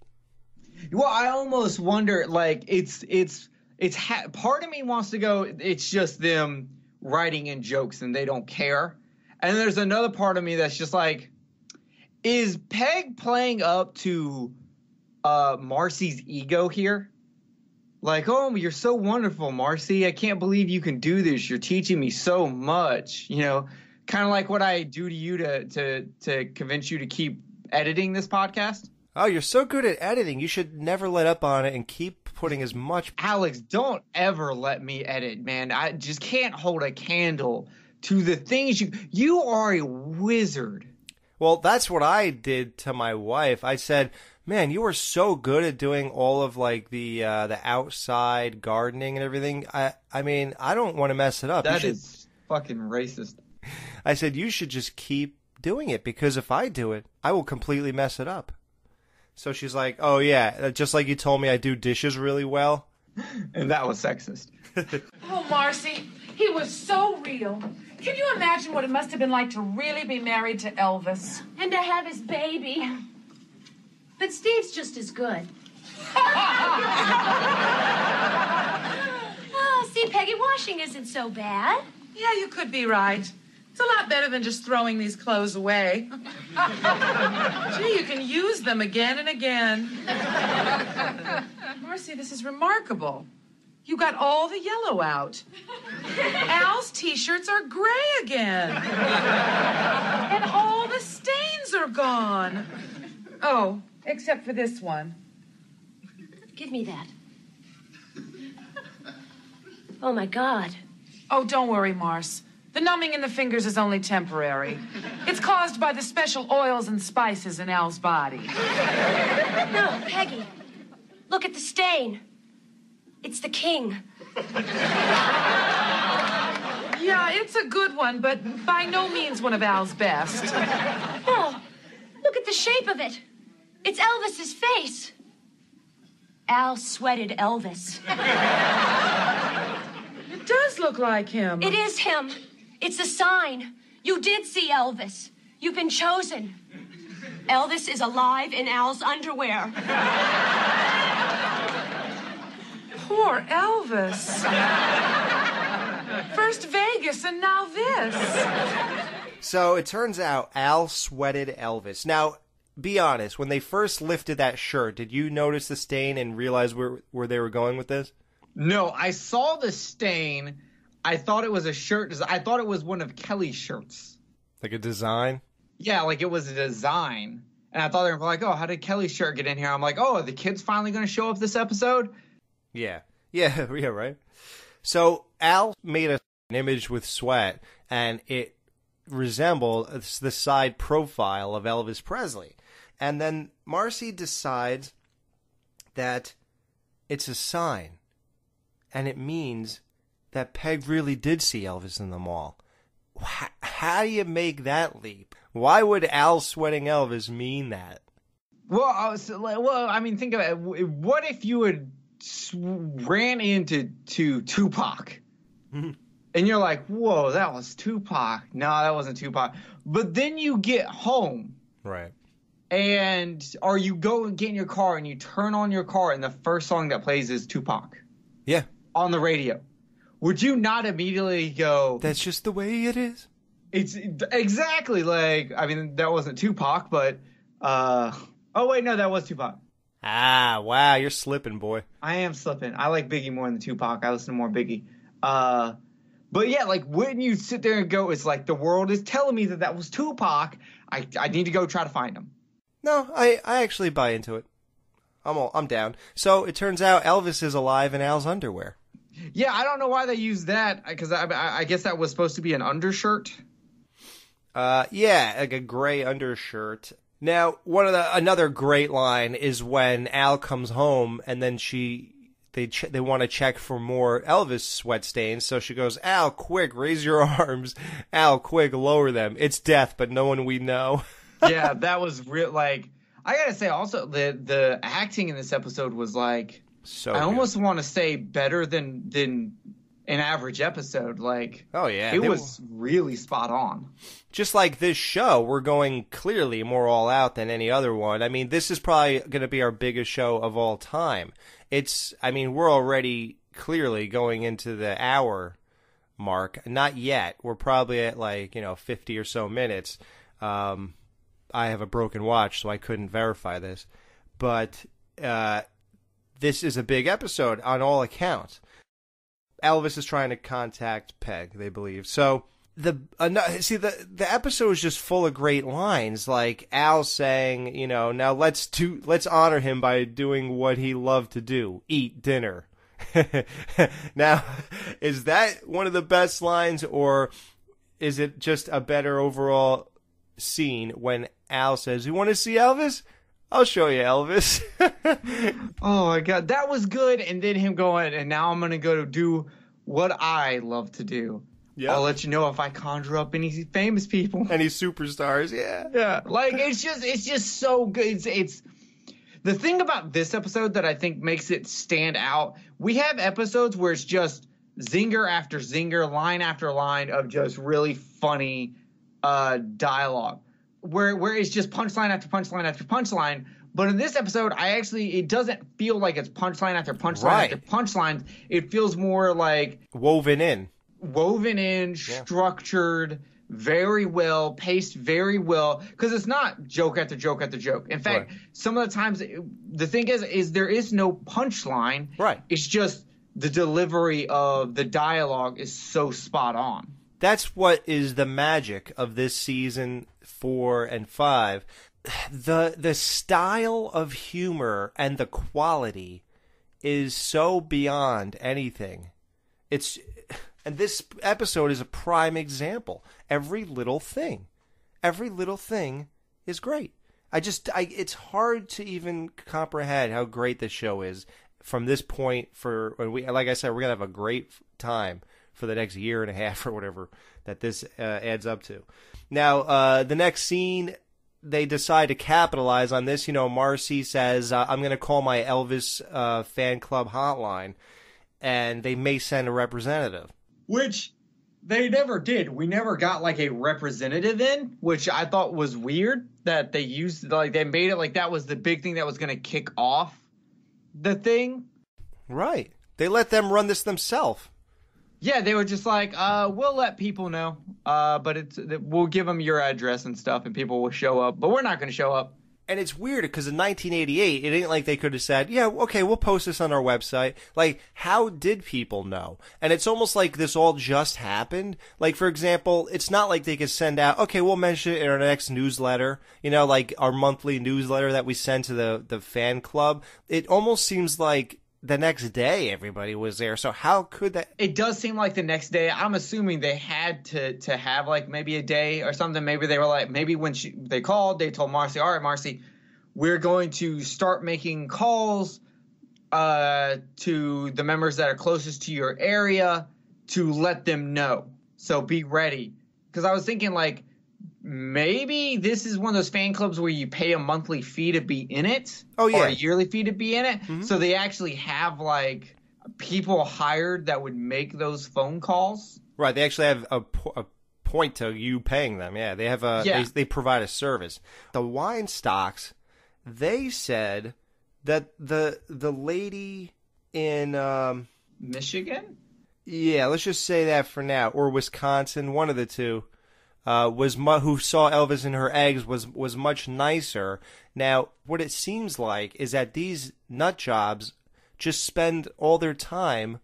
it. Well, I almost wonder, like, part of me wants to go, it's just them writing in jokes and they don't care. And there's another part of me that's just like, is Peg playing up to Marcy's ego here? Like, oh, you're so wonderful, Marcy. I can't believe you can do this. You're teaching me so much. Kind of like what I do to you to convince you to keep editing this podcast. Oh, you're so good at editing. You should never let up on it and keep putting as much. Alex, don't ever let me edit, man. I just can't hold a candle to the things you are a wizard. Well, that's what I did to my wife. I said, man, you were so good at doing all of like the outside gardening and everything. I mean, I don't want to mess it up. That is fucking racist. I said, you should just keep doing it because if I do it, I will completely mess it up. So she's like, oh yeah, just like you told me I do dishes really well. And that was sexist. Oh, Marcy, he was so real. Can you imagine what it must have been like to really be married to Elvis? And to have his baby. But Steve's just as good. Oh, see, Peggy, washing isn't so bad. Yeah, you could be right. It's a lot better than just throwing these clothes away. Gee, you can use them again and again. Marcy, this is remarkable. You got all the yellow out. Al's T-shirts are gray again. And all the stains are gone. Oh, except for this one. Give me that. Oh, my God. Oh, don't worry, Mars. The numbing in the fingers is only temporary. It's caused by the special oils and spices in Al's body. No, Peggy. Look at the stain. It's the king. Yeah, it's a good one, but by no means one of Al's best. Oh, look at the shape of it. It's Elvis's face. Al sweated Elvis. It does look like him. It is him. It's a sign. You did see Elvis. You've been chosen. Elvis is alive in Al's underwear. Poor Elvis. First Vegas and now this. So it turns out Al sweated Elvis. Now, be honest, when they first lifted that shirt, did you notice the stain and realize where they were going with this? No, I saw the stain. I thought it was a shirt. I thought it was one of Kelly's shirts. Like a design? Yeah, like it was a design. And I thought they were like, oh, how did Kelly's shirt get in here? I'm like, oh, are the kids finally going to show up this episode? Yeah. Yeah, right. So Al made an image with sweat, and it resembled the side profile of Elvis Presley. And then Marcy decides that it's a sign, and it means that Peg really did see Elvis in the mall. How do you make that leap? Why would Al sweating Elvis mean that? Well, I mean, think of it. What if you had ran into Tupac, and you're like, whoa, that was Tupac. No, that wasn't Tupac. But then you get home. Right. And you go and get in your car and you turn on your car and the first song that plays is Tupac. Yeah. On the radio. Would you not immediately go, that's just the way it is? It's exactly like, I mean, that wasn't Tupac, but, oh wait, no, that was Tupac. Ah, wow, you're slipping, boy. I am slipping. I like Biggie more than Tupac. I listen to more Biggie. But yeah, like when you sit there and go, it's like the world is telling me that was Tupac. I need to go try to find him. No, I actually buy into it. I'm down. So it turns out Elvis is alive in Al's underwear. Yeah, I don't know why they used that, because I guess that was supposed to be an undershirt. Yeah, like a gray undershirt. Now, another great line is when Al comes home and then they want to check for more Elvis sweat stains. So she goes, Al, quick, raise your arms. Al, quick, lower them. It's death, but no one we know. Yeah, that was real. Like, I gotta say, also the acting in this episode was like, so I almost want to say better than an average episode. Like, oh yeah, it was really spot on. Just like this show, we're going clearly more all out than any other one. I mean, this is probably going to be our biggest show of all time. We're already clearly going into the hour mark. Not yet. We're probably at 50 or so minutes. I have a broken watch, so I couldn't verify this. But this is a big episode on all accounts. Elvis is trying to contact Peg, they believe. So the episode is just full of great lines, like Al saying, now let's honor him by doing what he loved to do, eat dinner. Now, is that one of the best lines, or is it just a better overall scene when Al says, "You want to see Elvis? I'll show you Elvis." Oh my God, that was good. And then him going, and now I'm going to go do what I love to do. Yeah. I'll let you know if I conjure up any famous people. Any superstars, yeah. Yeah. Like, it's just so good. It's the thing about this episode that I think makes it stand out. We have episodes where it's just zinger after zinger, line after line of just really funny dialogue. Where it's just punchline after punchline after punchline. But in this episode, it doesn't feel like it's punchline after punchline after punchline. It feels more like woven in, structured very well, paced very well, because it's not joke after joke after joke. In fact, some of the times, the thing is there is no punchline. Right. It's just the delivery of the dialogue is so spot on. That's what is the magic of this season 4 and 5. The style of humor and the quality is so beyond anything. And this episode is a prime example. Every little thing is great. It's hard to even comprehend how great this show is from this point. Like I said, we're gonna have a great time for the next year and a half or whatever that this adds up to. Now, the next scene, they decide to capitalize on this. You know, Marcy says, I'm going to call my Elvis fan club hotline, and they may send a representative. Which they never did. We never got like a representative in, which I thought was weird that they used, like they made it like that was the big thing that was going to kick off the thing. Right. They let them run this themselves. Yeah, they were just like, we'll let people know, but we'll give them your address and stuff, and people will show up, but we're not going to show up. And it's weird because in 1988, it ain't like they could have said, yeah, okay, we'll post this on our website. Like, how did people know? And it's almost like this all just happened. Like, for example, it's not like they could send out, okay, we'll mention it in our next newsletter, you know, like our monthly newsletter that we send to the fan club. It almost seems like the next day everybody was there. So how could that? It does seem like the next day. I'm assuming they had to have like maybe a day or something. Maybe they were like, maybe when they called, they told Marcy, all right, Marcy, we're going to start making calls to the members that are closest to your area to let them know. So be ready. Because I was thinking like, maybe this is one of those fan clubs where you pay a monthly fee to be in it. Oh, yeah. Or a yearly fee to be in it. Mm-hmm. So they actually have, like, people hired that would make those phone calls. Right. They actually have a point to you paying them. Yeah. They have they provide a service. The wine stocks, they said that the lady in Michigan? Yeah, let's just say that for now. Or Wisconsin, one of the two. Who saw Elvis and her eggs was much nicer. Now, what it seems like is that these nut jobs just spend all their time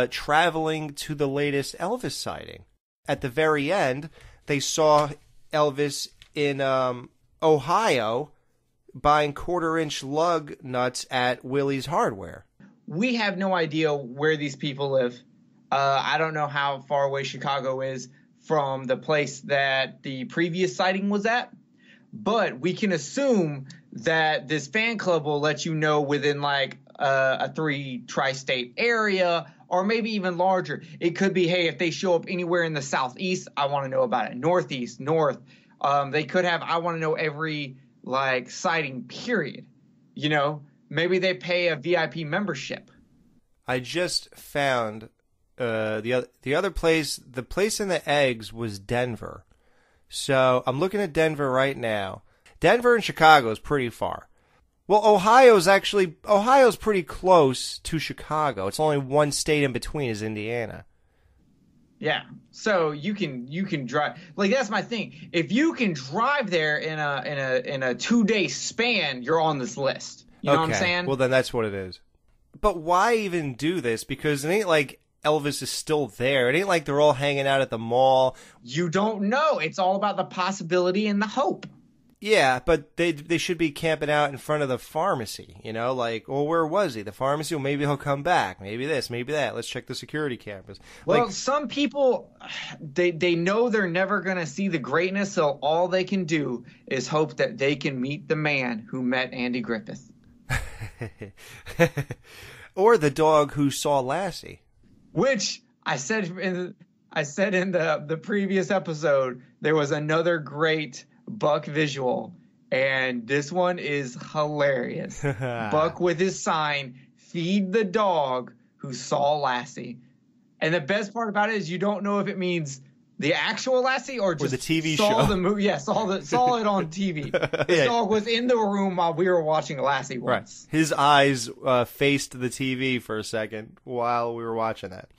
traveling to the latest Elvis sighting. At the very end, they saw Elvis in Ohio buying quarter-inch lug nuts at Willie's Hardware. We have no idea where these people live. I don't know how far away Chicago is from the place that the previous sighting was at, but we can assume that this fan club will let you know within like a 3 tri-state area, or maybe even larger. It could be, hey, if they show up anywhere in the southeast, I want to know about it. Northeast, north. They could have, I want to know every like sighting period. You know, maybe they pay a VIP membership. I just found the other place, the place in the eggs was Denver. So I'm looking at Denver right now. Denver and Chicago is pretty far. Well, Ohio's pretty close to Chicago. It's only one state in between is Indiana. Yeah. So you can drive. Like, that's my thing. If you can drive there in a 2-day span, you're on this list. You know what I'm saying? Well, then that's what it is. But why even do this? Because it ain't like Elvis is still there. It ain't like they're all hanging out at the mall. You don't know. It's all about the possibility and the hope. Yeah, but they should be camping out in front of the pharmacy, you know, like, well, where was he? The pharmacy? Well, maybe he'll come back. Maybe this, maybe that. Let's check the security cameras. Well, some people, they know they're never going to see the greatness, so all they can do is hope that they can meet the man who met Andy Griffith. Or the dog who saw Lassie. Which I said in the previous episode, there was another great Buck visual, and this one is hilarious. Buck with his sign, feed the dog who saw Lassie. And the best part about it is you don't know if it means the actual Lassie or just the TV saw show. The movie. Yeah, saw it on TV. This dog was in the room while we were watching Lassie once. Right. His eyes faced the TV for a second while we were watching that.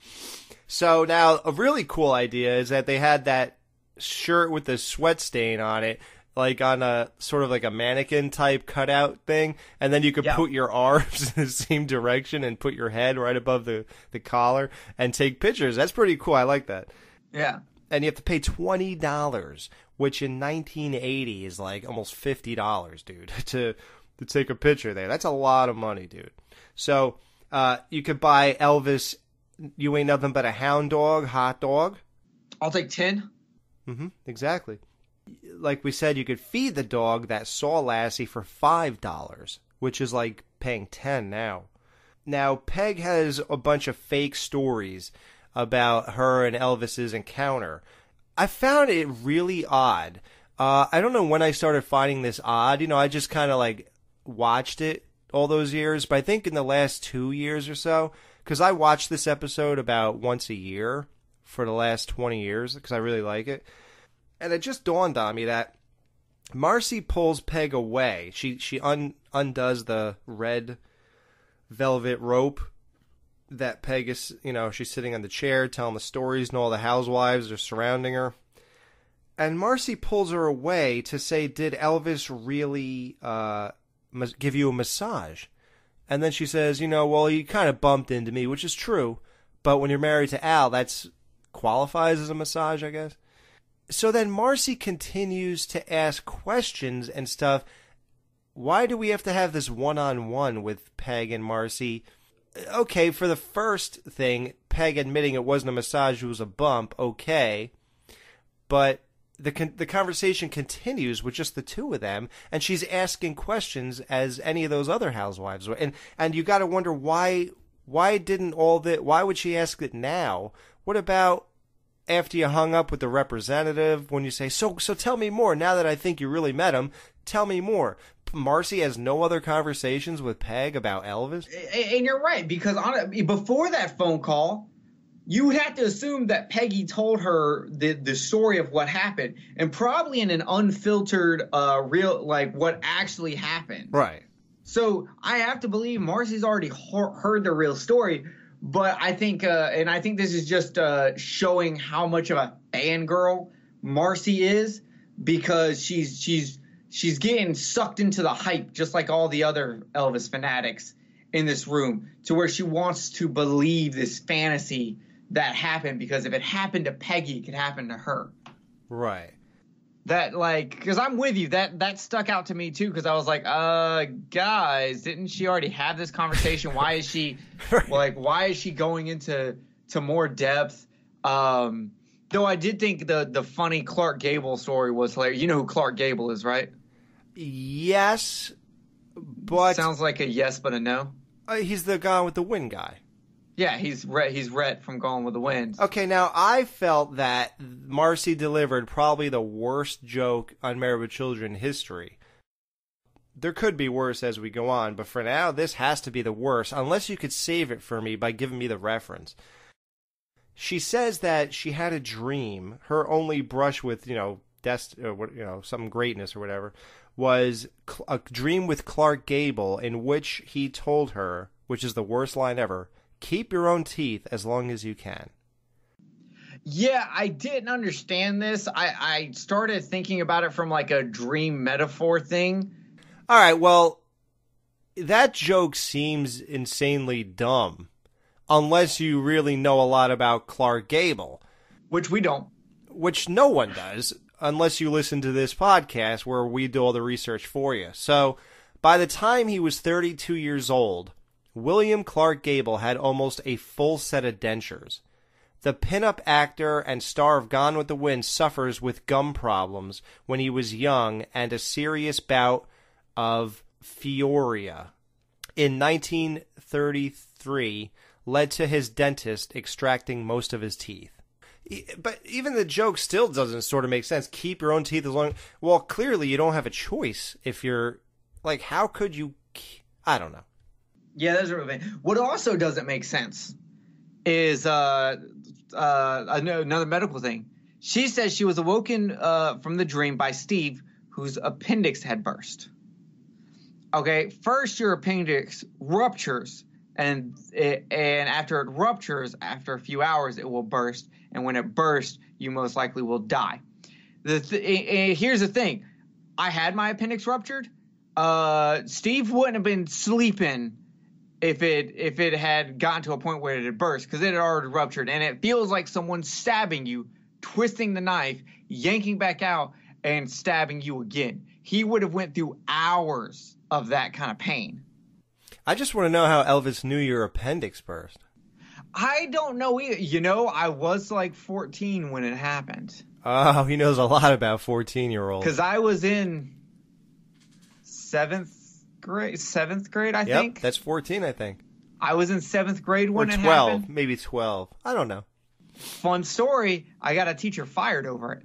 So now a really cool idea is that they had that shirt with the sweat stain on it, like on a sort of like a mannequin type cutout thing, and then you could put your arms in the same direction and put your head right above the collar and take pictures. That's pretty cool. I like that. Yeah. And you have to pay $20, which in 1980 is like almost $50, dude, to take a picture there. That's a lot of money, dude. So you could buy Elvis, You Ain't Nothing But a Hound Dog, hot dog. I'll take 10. Mm-hmm, exactly. Like we said, you could feed the dog that saw Lassie for $5, which is like paying $10 now. Now, Peg has a bunch of fake stories about her and Elvis's encounter. I found it really odd. I don't know when I started finding this odd. You know, I just kind of like watched it all those years, but I think in the last 2 years or so, because I watched this episode about once a year for the last 20 years because I really like it. And it just dawned on me that Marcy pulls Peg away. She undoes the red velvet rope that Peg is, you know, she's sitting on the chair telling the stories and all the housewives are surrounding her. And Marcy pulls her away to say, did Elvis really give you a massage? And then she says, you know, well, he kind of bumped into me, which is true. But when you're married to Al, that's qualifies as a massage, I guess. So then Marcy continues to ask questions and stuff. Why do we have to have this one-on-one with Peg and Marcy? Okay, for the first thing, Peg admitting it wasn't a massage, it was a bump, okay. But the conversation continues with just the two of them, and she's asking questions as any of those other housewives were. And you got to wonder why would she ask it now? What about after you hung up with the representative, when you say, so tell me more, now that I think you really met him, tell me more. Marcy has no other conversations with Peg about Elvis? And you're right, because before that phone call, you would have to assume that Peggy told her the story of what happened, and probably in an unfiltered, real, like, what actually happened. Right. So I have to believe Marcy's already heard the real story, but I think, and I think this is just showing how much of a fangirl Marcy is, because she's getting sucked into the hype, just like all the other Elvis fanatics in this room, to where she wants to believe this fantasy that happened, because if it happened to Peggy, it could happen to her. Right. That, like, because I'm with you, that stuck out to me too, because I was like, guys, didn't she already have this conversation? Why is she why is she going into more depth? Though I did think the funny Clark Gable story was hilarious. You know who Clark Gable is, right? Yes, but sounds like a yes but a no. He's the Gone with the Wind guy. Yeah, he's Rhett from Gone with the Wind. Okay, now I felt that Marcy delivered probably the worst joke on Married with Children history. There could be worse as we go on, but for now, this has to be the worst, unless you could save it for me by giving me the reference. She says that she had a dream. Her only brush with, some greatness or whatever, was a dream with Clark Gable in which he told her, which is the worst line ever, keep your own teeth as long as you can. Yeah, I didn't understand this. I started thinking about it from like a dream metaphor thing. All right, well, that joke seems insanely dumb, unless you really know a lot about Clark Gable. Which we don't. Which no one does, unless you listen to this podcast where we do all the research for you. So, by the time he was 32 years old, William Clark Gable had almost a full set of dentures. The pinup actor and star of Gone with the Wind suffers with gum problems when he was young and a serious bout of pyorrhea. In 1933, led to his dentist extracting most of his teeth. But even the joke still doesn't sort of make sense. Keep your own teeth as long... Well, clearly you don't have a choice if you're... Like, how could you... I don't know. Yeah, that's right. What also doesn't make sense is another medical thing. She says she was awoken from the dream by Steve, whose appendix had burst. Okay, first your appendix ruptures, and after it ruptures, after a few hours, it will burst. And when it bursts, you most likely will die. Here's the thing. I had my appendix ruptured. Steve wouldn't have been sleeping if it had gotten to a point where it had burst, because it had already ruptured, and it feels like someone's stabbing you, twisting the knife, yanking back out, and stabbing you again. He would have went through hours of that kind of pain. I just want to know how Elvis knew your appendix burst. I don't know either. You know, I was like 14 when it happened. Oh, he knows a lot about 14-year-olds. Because I was in seventh grade, I think. Yep, that's 14, I think. I was in 7th grade when or it 12, happened. Maybe 12. I don't know. Fun story. I got a teacher fired over it.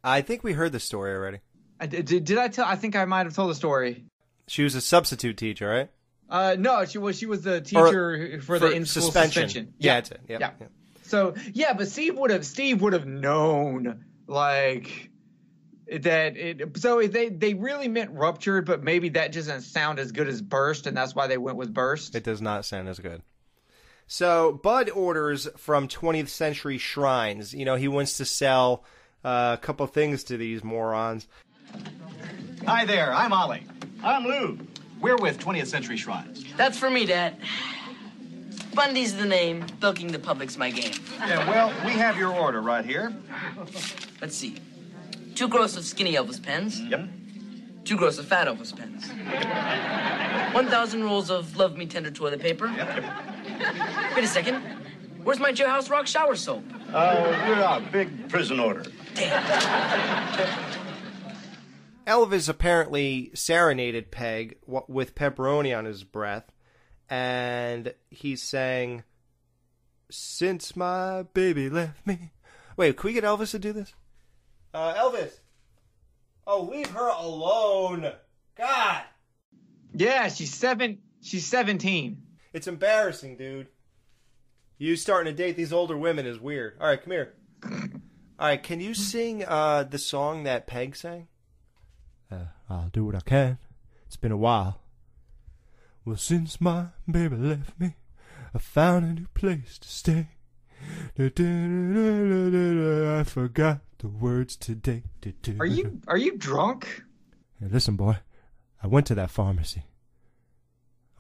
I think we heard the story already. Did I tell? I think I might have told the story. She was a substitute teacher, right? No, she was the teacher for the in-school suspension. Yeah, that's it. Yep. Yeah. So but Steve would have known like that. So they really meant ruptured, but maybe that doesn't sound as good as burst, and that's why they went with burst. It does not sound as good. So Bud orders from 20th Century Shrines. You know, he wants to sell a couple things to these morons. Hi there, I'm Ollie. I'm Lou. We're with 20th Century Shrines. That's for me, Dad. Bundy's the name. Bilking the public's my game. Yeah, well, we have your order right here. Let's see. 2 gross of skinny Elvis pens. Yep. 2 gross of fat Elvis pens. 1,000 rolls of Love Me Tender toilet paper. Yep. Wait a second. Where's my Jailhouse Rock shower soap? You're out. Big prison order. Elvis apparently serenaded Peg with pepperoni on his breath, and he sang, "Since my baby left me." Wait, can we get Elvis to do this? Elvis. Oh, leave her alone. God. Yeah, she's 17. It's embarrassing, dude. You starting to date these older women is weird. All right, come here. All right, can you sing the song that Peg sang? I'll do what I can. It's been a while. Well, since my baby left me, I found a new place to stay. I forgot the words today. Are you drunk? Hey, listen, boy. I went to that pharmacy.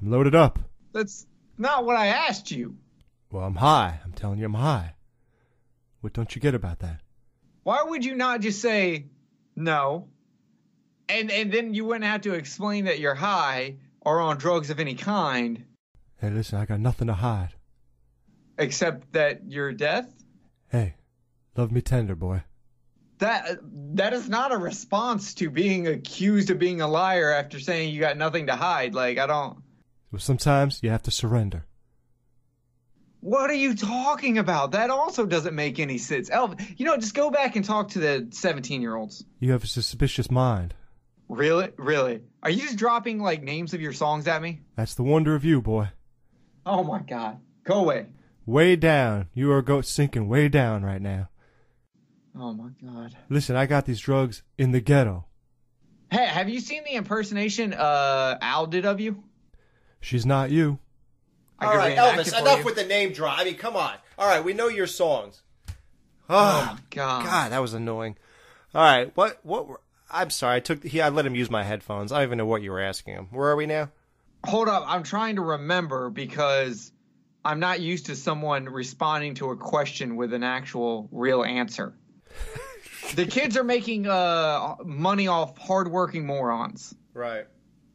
I'm loaded up. That's not what I asked you. Well, I'm high. I'm telling you I'm high. What don't you get about that? Why would you not just say no? And then you wouldn't have to explain that you're high or on drugs of any kind. Hey, listen, I got nothing to hide. Except that you're death? Hey, love me tender, boy. That is not a response to being accused of being a liar after saying you got nothing to hide. Like, I don't... Well, sometimes you have to surrender. What are you talking about? That also doesn't make any sense. Elvis, just go back and talk to the 17-year-olds. You have a suspicious mind. Really? Really? Are you just dropping, like, names of your songs at me? That's the wonder of you, boy. Oh, my God. Go away. Way down. You are sinking way down right now. Oh, my God. Listen, I got these drugs in the ghetto. Hey, have you seen the impersonation Al did of you? She's not you. All right, Elvis, enough with the name drop. I mean, come on. All right, we know your songs. Oh, God. God, that was annoying. All right, what I'm sorry, I let him use my headphones. I don't even know what you were asking him. Where are we now? Hold up, I'm trying to remember because I'm not used to someone responding to a question with an actual real answer. The kids are making money off hardworking morons. Right.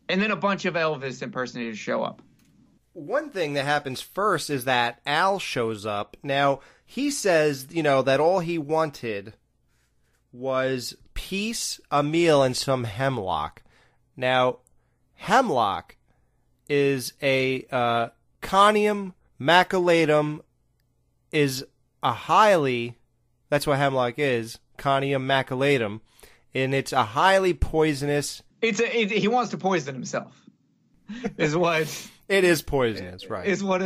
And then a bunch of Elvis impersonators show up. One thing that happens first is that Al shows up. Now, he says, that all he wanted was peace, a meal, and some hemlock. Now, hemlock is a conium maculatum is a highly, that's what hemlock is, conium maculatum, and it's a highly poisonous. He wants to poison himself. Is what it is poisonous, right? Is what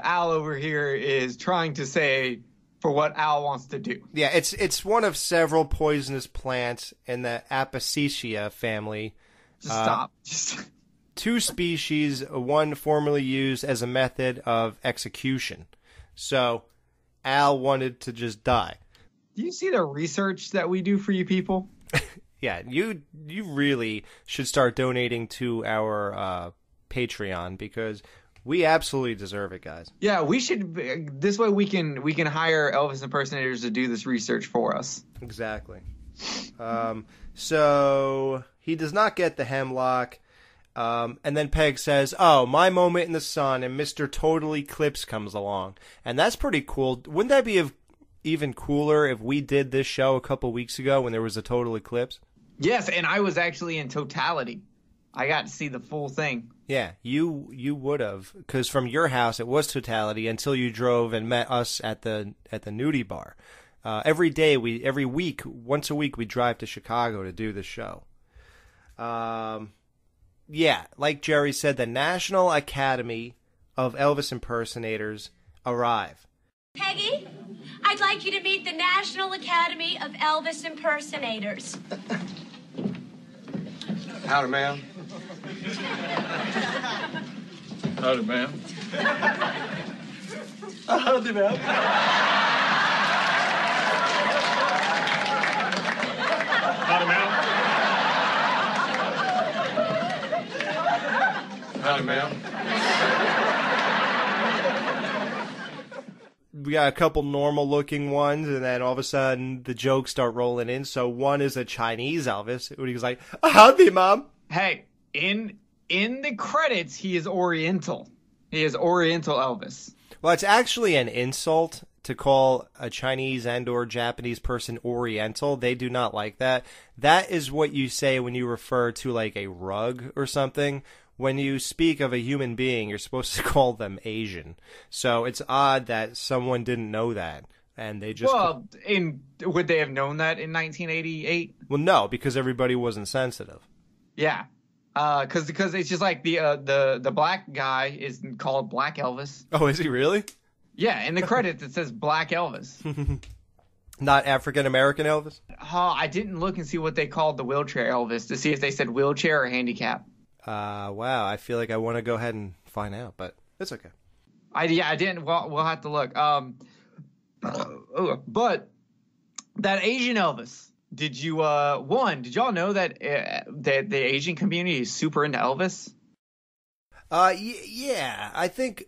Al over here is trying to say for what Al wants to do. Yeah, it's one of several poisonous plants in the Apocycia family. Stop. 2 species, one formerly used as a method of execution. So Al wanted to just die. Do you see the research that we do for you people? Yeah, you really should start donating to our Patreon because we absolutely deserve it, guys. Yeah, we should. This way we can hire Elvis impersonators to do this research for us. Exactly. So he does not get the hemlock, and then Peg says, "Oh, my moment in the sun," and Mr. Total Eclipse comes along, and that's pretty cool. Wouldn't that be even cooler if we did this show a couple weeks ago when there was a total eclipse? Yes, and I was actually in totality. I got to see the full thing. Yeah, you would have, because from your house it was totality until you drove and met us at the nudie bar. Every week, once a week, we drive to Chicago to do the show. Yeah, like Jerry said, the National Academy of Elvis Impersonators arrive. Peggy, I'd like you to meet the National Academy of Elvis Impersonators. Howdy, ma'am. Howdy, ma'am. Howdy, ma'am. Howdy, ma'am. Howdy, ma'am. We got a couple normal-looking ones, and then all of a sudden the jokes start rolling in. So one is a Chinese Elvis, who he's like, "Howdy, mom." Hey, in the credits, he is Oriental. He is Oriental Elvis. Well, it's actually an insult to call a Chinese and or Japanese person Oriental. They do not like that. That is what you say when you refer to like a rug or something. When you speak of a human being, you're supposed to call them Asian. So it's odd that someone didn't know that, and they just... Well, would they have known that in 1988? Well, no, because everybody wasn't sensitive. Yeah, because it's just like the black guy is called Black Elvis. Oh, is he really? Yeah, in the credits it says Black Elvis. Not African American Elvis? I didn't look and see what they called the wheelchair Elvis to see if they said wheelchair or handicap. Wow, I feel like I want to go ahead and find out, but it's okay. I didn't. Well, we'll have to look. But that Asian Elvis, did y'all know that the Asian community is super into Elvis? Yeah, I think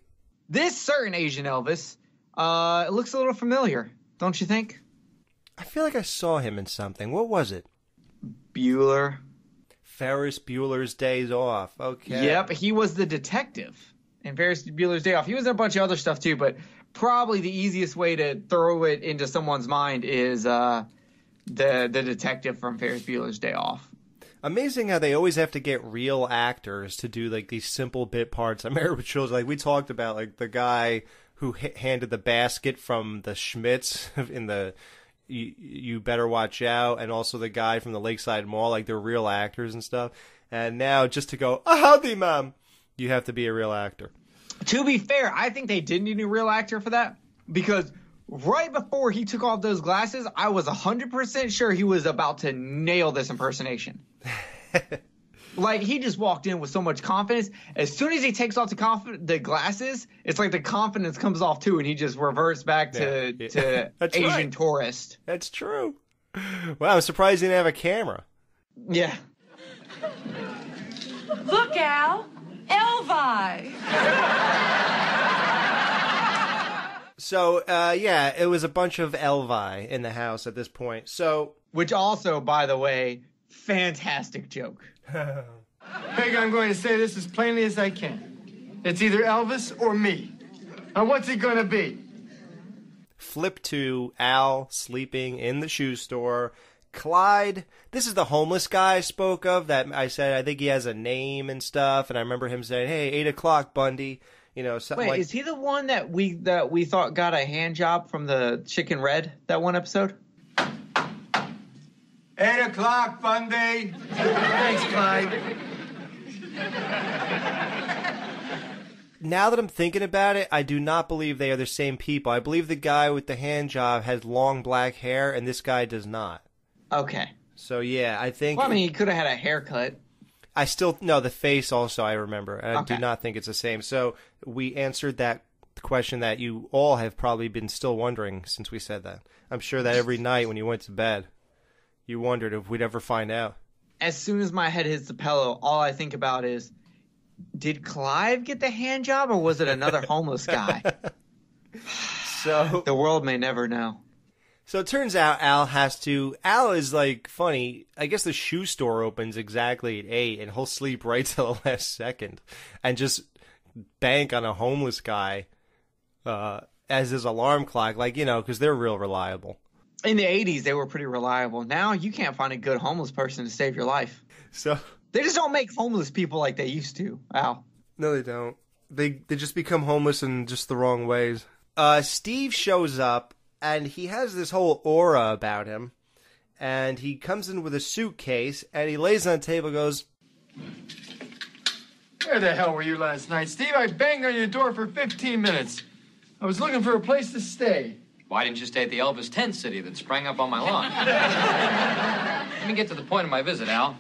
this certain Asian Elvis, it looks a little familiar, don't you think? I feel like I saw him in something. What was it? Bueller. Ferris Bueller's Days Off. Okay. Yep, he was the detective in Ferris Bueller's Day Off. He was in a bunch of other stuff too, but probably the easiest way to throw it into someone's mind is the detective from Ferris Bueller's Day Off. Amazing how they always have to get real actors to do like these simple bit parts. I remember with shows like we talked about, like the guy who handed the basket from the Schmitz in the You Better Watch Out, and also the guy from the Lakeside Mall, like they're real actors and stuff. And now just to go, howdy, mom, you have to be a real actor. To be fair, I think they did need a real actor for that, because right before he took off those glasses, I was 100% sure he was about to nail this impersonation. Like, he just walked in with so much confidence. As soon as he takes off the glasses, it's like the confidence comes off too, and he just reverts back to Asian right. tourist. That's true. Wow, I'm surprised he didn't have a camera. Yeah. Look, Al. Elvi. So, yeah, it was a bunch of Elvi in the house at this point. So, which also, by the way, fantastic joke. Peg, I'm going to say this as plainly as I can. It's either Elvis or me. Now, what's it going to be? Flip to Al sleeping in the shoe store. Clyde, this is the homeless guy I spoke of that I said I think he has a name and stuff, and I remember him saying, "Hey, 8 o'clock, Bundy." You know, something Wait, like... is he the one that we thought got a hand job from the Chicken Red, that one episode? 8 o'clock, Bundy. Thanks, Clyde. Now that I'm thinking about it, I do not believe they are the same people. I believe the guy with the hand job has long black hair, and this guy does not. Okay. So, yeah, I think... Well, I mean, he could have had a haircut. I still... No, the face also I remember. And Okay. I do not think it's the same. So, we answered that question that you all have probably been still wondering since we said that. I'm sure that every night when you went to bed, you wondered if we'd ever find out. As soon as my head hits the pillow, all I think about is, did Clive get the hand job, or was it another homeless guy? So the world may never know. So it turns out Al is like funny. I guess the shoe store opens exactly at 8 and he'll sleep right till the last second and just bank on a homeless guy as his alarm clock. Like, you know, because they're real reliable. In the 80s, they were pretty reliable. Now you can't find a good homeless person to save your life. So They just don't make homeless people like they used to, Al. No, they don't. They just become homeless in just the wrong ways. Steve shows up, and he has this whole aura about him. And he comes in with a suitcase, and he lays on the table and goes, Where the hell were you last night, Steve? I banged on your door for 15 minutes. I was looking for a place to stay. Why didn't you stay at the Elvis tent city that sprang up on my lawn? Let me get to the point of my visit, Al.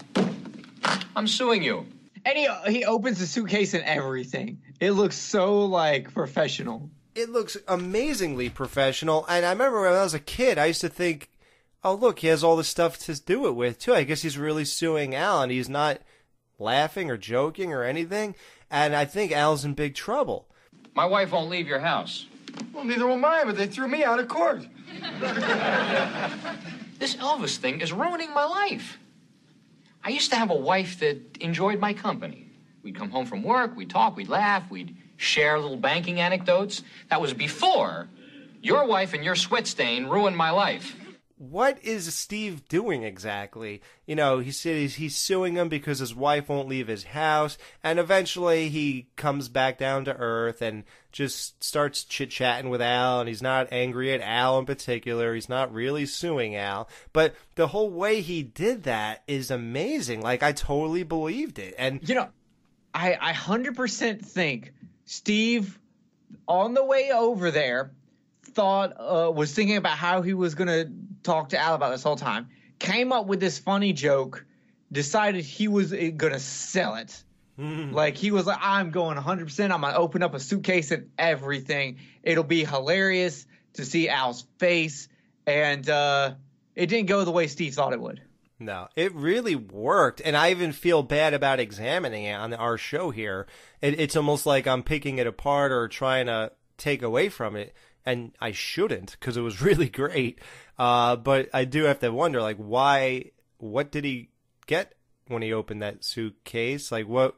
I'm suing you. And he opens the suitcase and everything. It looks so, like, professional. It looks amazingly professional. And I remember when I was a kid, I used to think, oh, look, he has all this stuff to do it with, too. I guess he's really suing Al, and he's not laughing or joking or anything. And I think Al's in big trouble. My wife won't leave your house. Well, neither will mine, but they threw me out of court. This Elvis thing is ruining my life. I used to have a wife that enjoyed my company. We'd come home from work, we'd talk, we'd laugh, we'd share little banking anecdotes. That was before your wife and your sweat stain ruined my life. What is Steve doing exactly? You know, he says he's suing him because his wife won't leave his house, and eventually he comes back down to earth and just starts chit-chatting with Al, and he's not angry at Al in particular. He's not really suing Al, but the whole way he did that is amazing. Like, I totally believed it. And you know, I 100% think Steve, on the way over there, was thinking about how he was going to talk to Al about this whole time, came up with this funny joke, decided he was going to sell it. Like, he was like, I'm going 100%. I'm going to open up a suitcase and everything. It'll be hilarious to see Al's face. And it didn't go the way Steve thought it would. No, it really worked. And I even feel bad about examining it on our show here. It's almost like I'm picking it apart or trying to take away from it. And I shouldn't, because it was really great. But I do have to wonder, like, what did he get when he opened that suitcase? Like, what?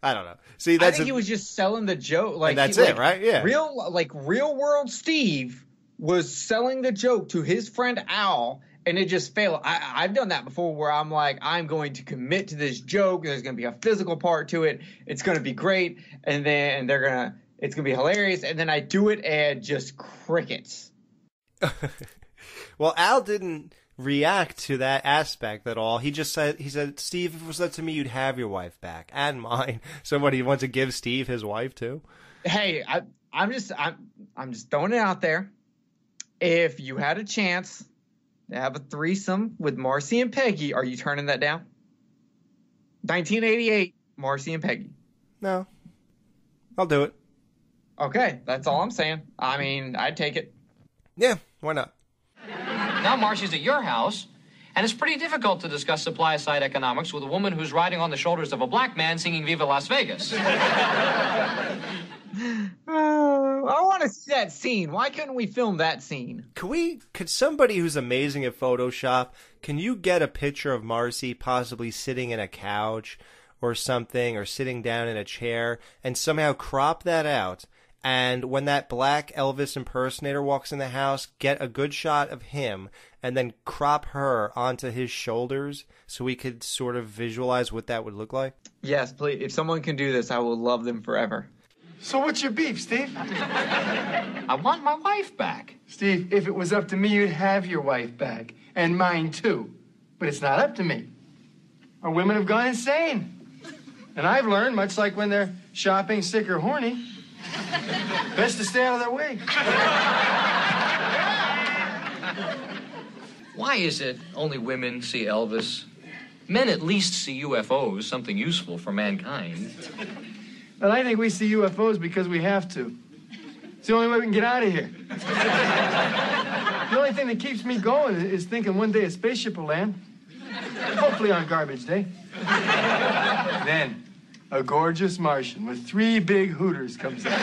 I don't know. See, I think he was just selling the joke. Like, and that's it, right? Yeah. Real world Steve was selling the joke to his friend Al, and it just failed. I've done that before where I'm like, I'm going to commit to this joke. There's going to be a physical part to it. It's going to be great. And then it's going to be hilarious. And then I do it and just crickets. Well, Al didn't react to that aspect at all. He said, Steve, if it was up to me, you'd have your wife back and mine. Somebody wants to give Steve his wife too. Hey, I'm just throwing it out there. If you had a chance to have a threesome with Marcy and Peggy, are you turning that down? 1988, Marcy and Peggy. No. I'll do it. Okay, that's all I'm saying. I mean, I'd take it. Yeah, why not? Now Marcy's at your house, and it's pretty difficult to discuss supply-side economics with a woman who's riding on the shoulders of a black man singing Viva Las Vegas. I want to see that scene. Why couldn't we film that scene? Could somebody who's amazing at Photoshop, can you get a picture of Marcy possibly sitting in a couch or something, or sitting down in a chair, and somehow crop that out? And when that black Elvis impersonator walks in the house, get a good shot of him and then crop her onto his shoulders so we could sort of visualize what that would look like? Yes, please. If someone can do this, I will love them forever. So what's your beef, Steve? I want my wife back. Steve, if it was up to me, you'd have your wife back. And mine, too. But it's not up to me. Our women have gone insane. And I've learned, much like when they're shopping, sick, or horny, best to stay out of their way. Why is it only women see Elvis? Men at least see UFOs, something useful for mankind. Well, I think we see UFOs because we have to. It's the only way we can get out of here. The only thing that keeps me going is thinking one day a spaceship will land. Hopefully on garbage day. Then, a gorgeous Martian with 3 big hooters comes out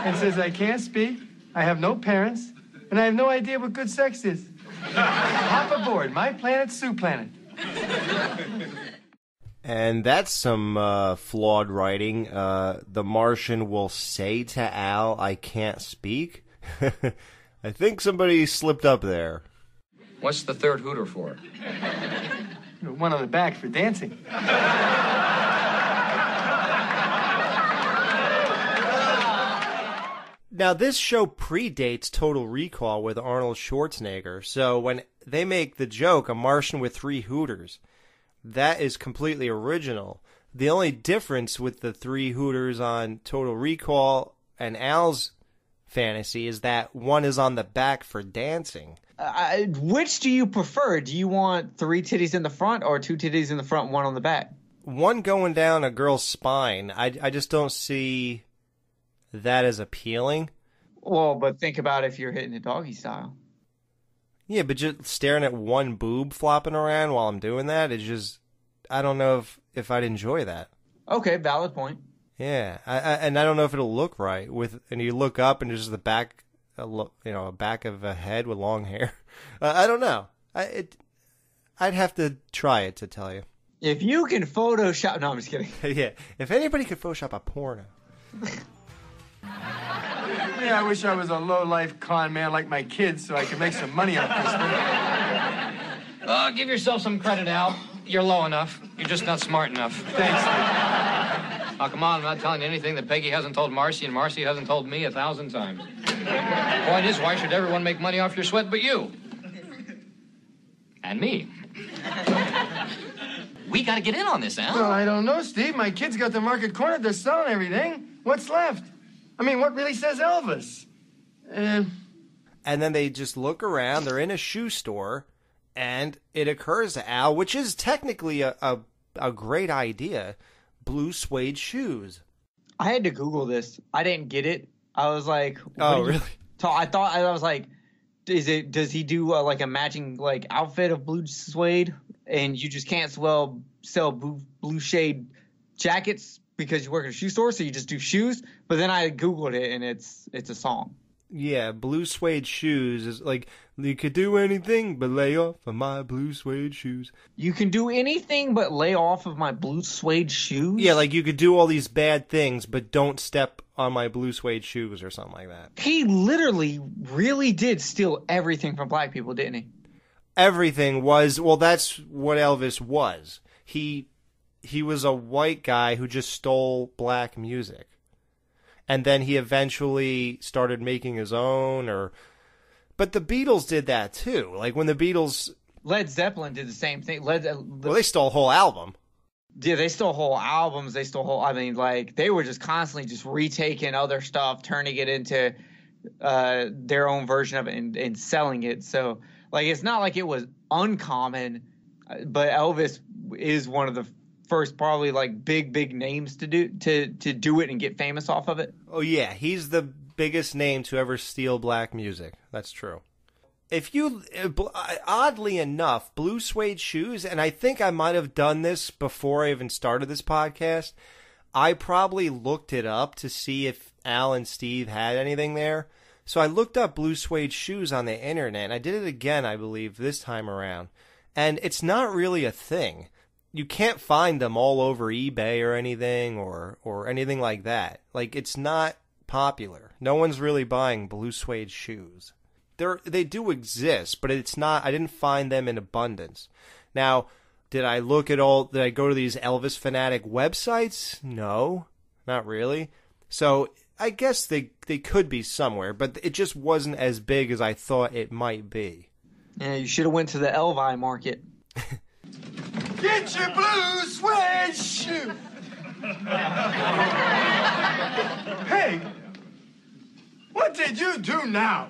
and says, I can't speak, I have no parents, and I have no idea what good sex is. Hop aboard my planet, Sue Planet. And that's some flawed writing. The Martian will say to Al, I can't speak. I think somebody slipped up there. What's the third hooter for? One on the back for dancing. Now, this show predates Total Recall with Arnold Schwarzenegger, so when they make the joke, a Martian with 3 Hooters, that is completely original. The only difference with the 3 Hooters on Total Recall and Al's fantasy is that one is on the back for dancing. Which do you prefer? Do you want 3 titties in the front or 2 titties in the front, 1 on the back? One going down a girl's spine. I just don't see that as appealing. Well, but think about if you're hitting it doggy style. Yeah, but just staring at one boob flopping around while I'm doing that is just, I don't know if I'd enjoy that. Okay, valid point. Yeah, and I don't know if it'll look right and you look up and there's the back, a back of a head with long hair. I don't know. I'd have to try it to tell you. If you can Photoshop, no, I'm just kidding. Yeah, if anybody could Photoshop a porno. Yeah, I wish I was a low-life con man like my kids so I could make some money off this. Give yourself some credit, Al. You're low enough. You're just not smart enough. Thanks. Oh, come on, I'm not telling you anything that Peggy hasn't told Marcy and Marcy hasn't told me 1,000 times. Point is, why should everyone make money off your sweat but you? And me. We gotta get in on this, Al. Well, I don't know, Steve. My kids got the market cornered. They're selling everything. What's left? I mean, what really says Elvis? And then they just look around. They're in a shoe store, and it occurs to Al, which is technically a great idea, blue suede shoes. I had to Google this. I didn't get it. I was like, oh, really? I was like, does he do like a matching like outfit of blue suede, and you just can't sell blue shade jackets because you work at a shoe store, so you just do shoes? But then I Googled it, and it's a song. Yeah, blue suede shoes is like, you could do anything but lay off of my blue suede shoes. You can do anything but lay off of my blue suede shoes? Yeah, like you could do all these bad things, but don't step on my blue suede shoes or something like that. He literally really did steal everything from black people, didn't he? Everything was, well, that's what Elvis was. He was a white guy who just stole black music. And then he eventually started making his own, but the Beatles did that too. Like when the Beatles... Led Zeppelin did the same thing. Well, they stole a whole album. Yeah, they stole whole albums. They were just constantly just retaking other stuff, turning it into their own version of it and selling it. So, like, it's not like it was uncommon, but Elvis is one of the first probably like big names to do it and get famous off of it. Oh yeah, he's the biggest name to ever steal black music. That's true. If you, oddly enough, blue suede shoes, and I think I might have done this before I even started this podcast, I probably looked it up to see if Al and Steve had anything there. So I looked up blue suede shoes on the internet, and I did it again, I believe, this time around. And it's not really a thing. You can't find them all over eBay or anything or anything like that. Like, it's not popular. No one's really buying blue suede shoes. They do exist, but it's not, I didn't find them in abundance. Now, did I go to these Elvis fanatic websites? No, not really. So I guess they could be somewhere, but it just wasn't as big as I thought it might be. Yeah, you should have went to the Elvi market. Get your blue suede shoe. Hey, what did you do now?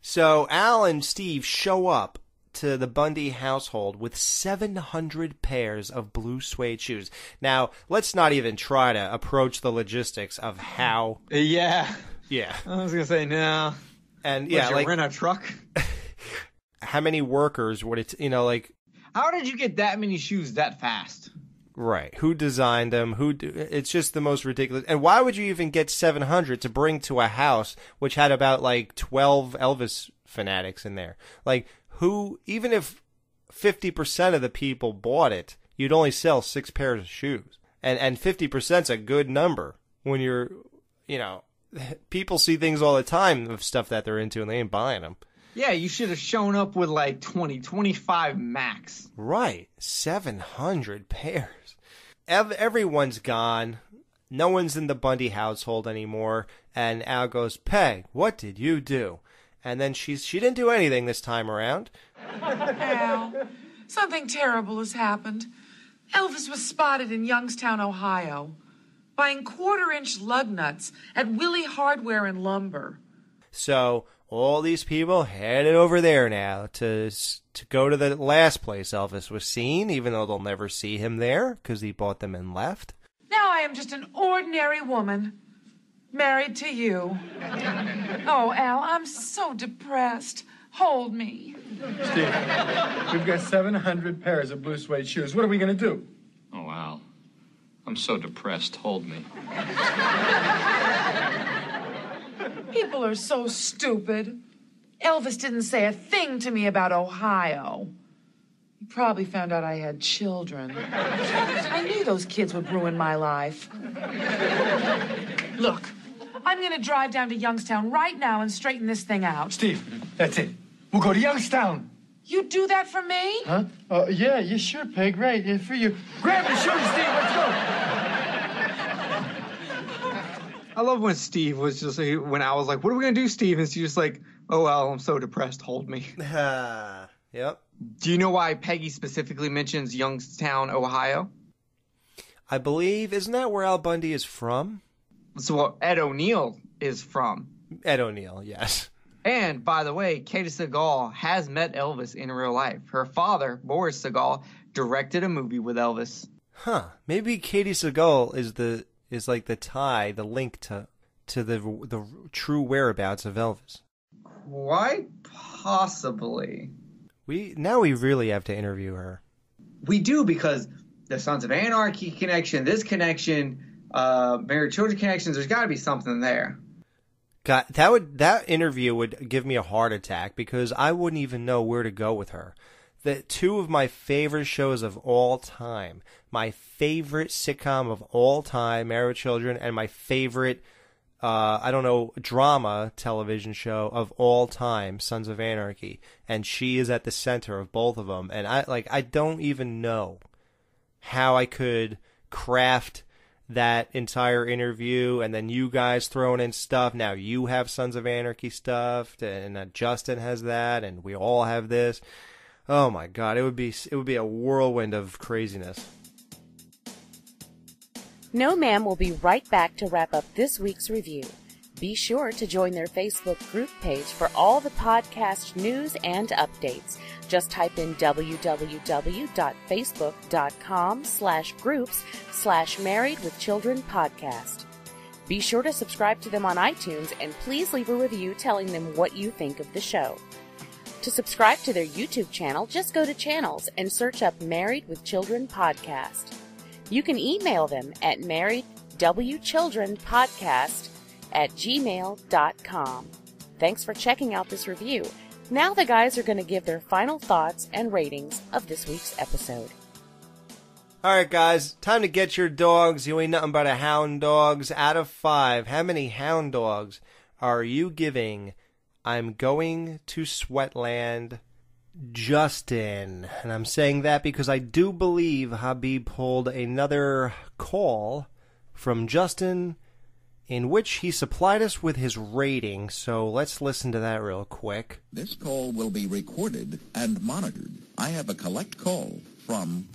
So Al and Steve show up to the Bundy household with 700 pairs of blue suede shoes. Now, let's not even try to approach the logistics of how... Yeah. Yeah. I was going to say, no. And yeah, like... rent a truck? How many workers would it, How did you get that many shoes that fast? Right. Who designed them? It's just the most ridiculous. And why would you even get 700 to bring to a house which had about 12 Elvis fanatics in there? Like, even if 50% of the people bought it, you'd only sell 6 pairs of shoes. And 50%'s a good number when you're, people see things all the time of stuff that they're into and they ain't buying them. Yeah, you should have shown up with like 25 max. Right. 700 pairs. Everyone's gone. No one's in the Bundy household anymore. And Al goes, Peg, what did you do? And then she didn't do anything this time around. Al, something terrible has happened. Elvis was spotted in Youngstown, Ohio, buying quarter-inch lug nuts at Willie Hardware and Lumber. So all these people headed over there now to go to the last place Elvis was seen, even though they'll never see him there because he bought them and left. Now I am just an ordinary woman, married to you. Oh, Al, I'm so depressed. Hold me. Steve, we've got 700 pairs of blue suede shoes. What are we going to do? Oh, Al, I'm so depressed. Hold me. People are so stupid. Elvis didn't say a thing to me about Ohio. He probably found out I had children. I knew those kids would ruin my life. Look, I'm going to drive down to Youngstown right now and straighten this thing out. Steve, that's it. We'll go to Youngstown. You do that for me? Huh? Yeah, you sure, Peg. Right, for you. Grab the shoes, Steve. Let's go. I love when Steve was just like, when I was like, what are we going to do, Steve? And she's just like, oh, well, I'm so depressed. Hold me. Yep. Do you know why Peggy specifically mentions Youngstown, Ohio? I believe, isn't that where Al Bundy is from? So Ed O'Neill is from. Ed O'Neill, yes. And, by the way, Katie Seagal has met Elvis in real life. Her father, Boris Seagal, directed a movie with Elvis. Huh. Maybe Katie Seagal is like the tie, the link to the true whereabouts of Elvis. Quite possibly. We really have to interview her. We do, because the Sons of Anarchy connection, this connection, Married Children connections, there's got to be something there. God, that interview would give me a heart attack because I wouldn't even know where to go with her. The two of my favorite shows of all time, my favorite sitcom of all time, Married with Children, and my favorite, drama television show of all time, Sons of Anarchy. And she is at the center of both of them. And I don't even know how I could craft that entire interview, and then you guys throwing in stuff. Now you have Sons of Anarchy stuff, and Justin has that, and we all have this. Oh my God, it would be a whirlwind of craziness. No Ma'am will be right back to wrap up this week's review. Be sure to join their Facebook group page for all the podcast news and updates. Just type in www.facebook.com/groups/marriedwithchildrenpodcast. Be sure to subscribe to them on iTunes and please leave a review telling them what you think of the show. To subscribe to their YouTube channel, just go to channels and search up Married with Children Podcast. You can email them at marriedwchildrenpodcast@gmail.com. Thanks for checking out this review. Now the guys are going to give their final thoughts and ratings of this week's episode. Alright guys, time to get your dogs. You ain't nothing but a hound dogs. Out of 5, how many hound dogs are you giving I'm Going to Sweatland Justin? And I'm saying that because I do believe Habib pulled another call from Justin in which he supplied us with his rating, so let's listen to that real quick. This call will be recorded and monitored. I have a collect call from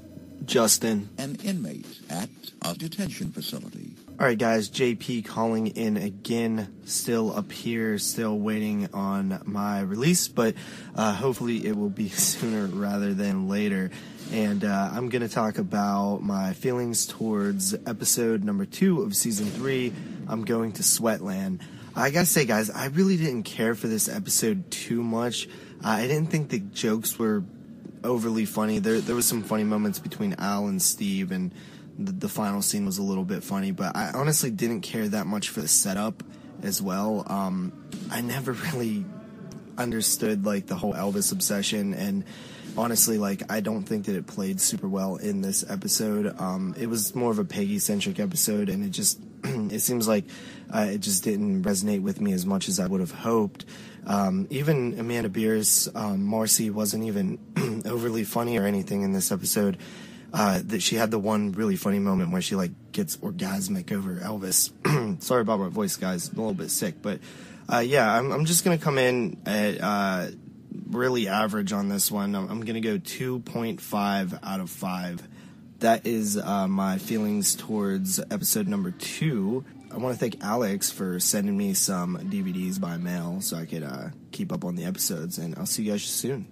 Justin, an inmate at a detention facility. All right, guys, JP calling in again, still up here, still waiting on my release, but hopefully it will be sooner rather than later. And I'm going to talk about my feelings towards episode number 2 of season 3, I'm Going to Sweatland. I gotta say, guys, I really didn't care for this episode too much. I didn't think the jokes were overly funny. There was some funny moments between Al and Steve, and the final scene was a little bit funny, but I honestly didn't care that much for the setup as well. I never really understood, like, the whole Elvis obsession, and honestly, like, I don't think that it played super well in this episode. It was more of a Peggy-centric episode, and it just it seems like it just didn't resonate with me as much as I would have hoped. Even Amanda Beer's Marcy wasn't even overly funny or anything in this episode. That she had the one really funny moment where she gets orgasmic over Elvis. Sorry about my voice, guys. I'm a little bit sick, but yeah, I'm just gonna come in at really average on this one. I'm gonna go 2.5 out of 5. That is my feelings towards episode number 2. I want to thank Alex for sending me some DVDs by mail so I could keep up on the episodes, and I'll see you guys soon.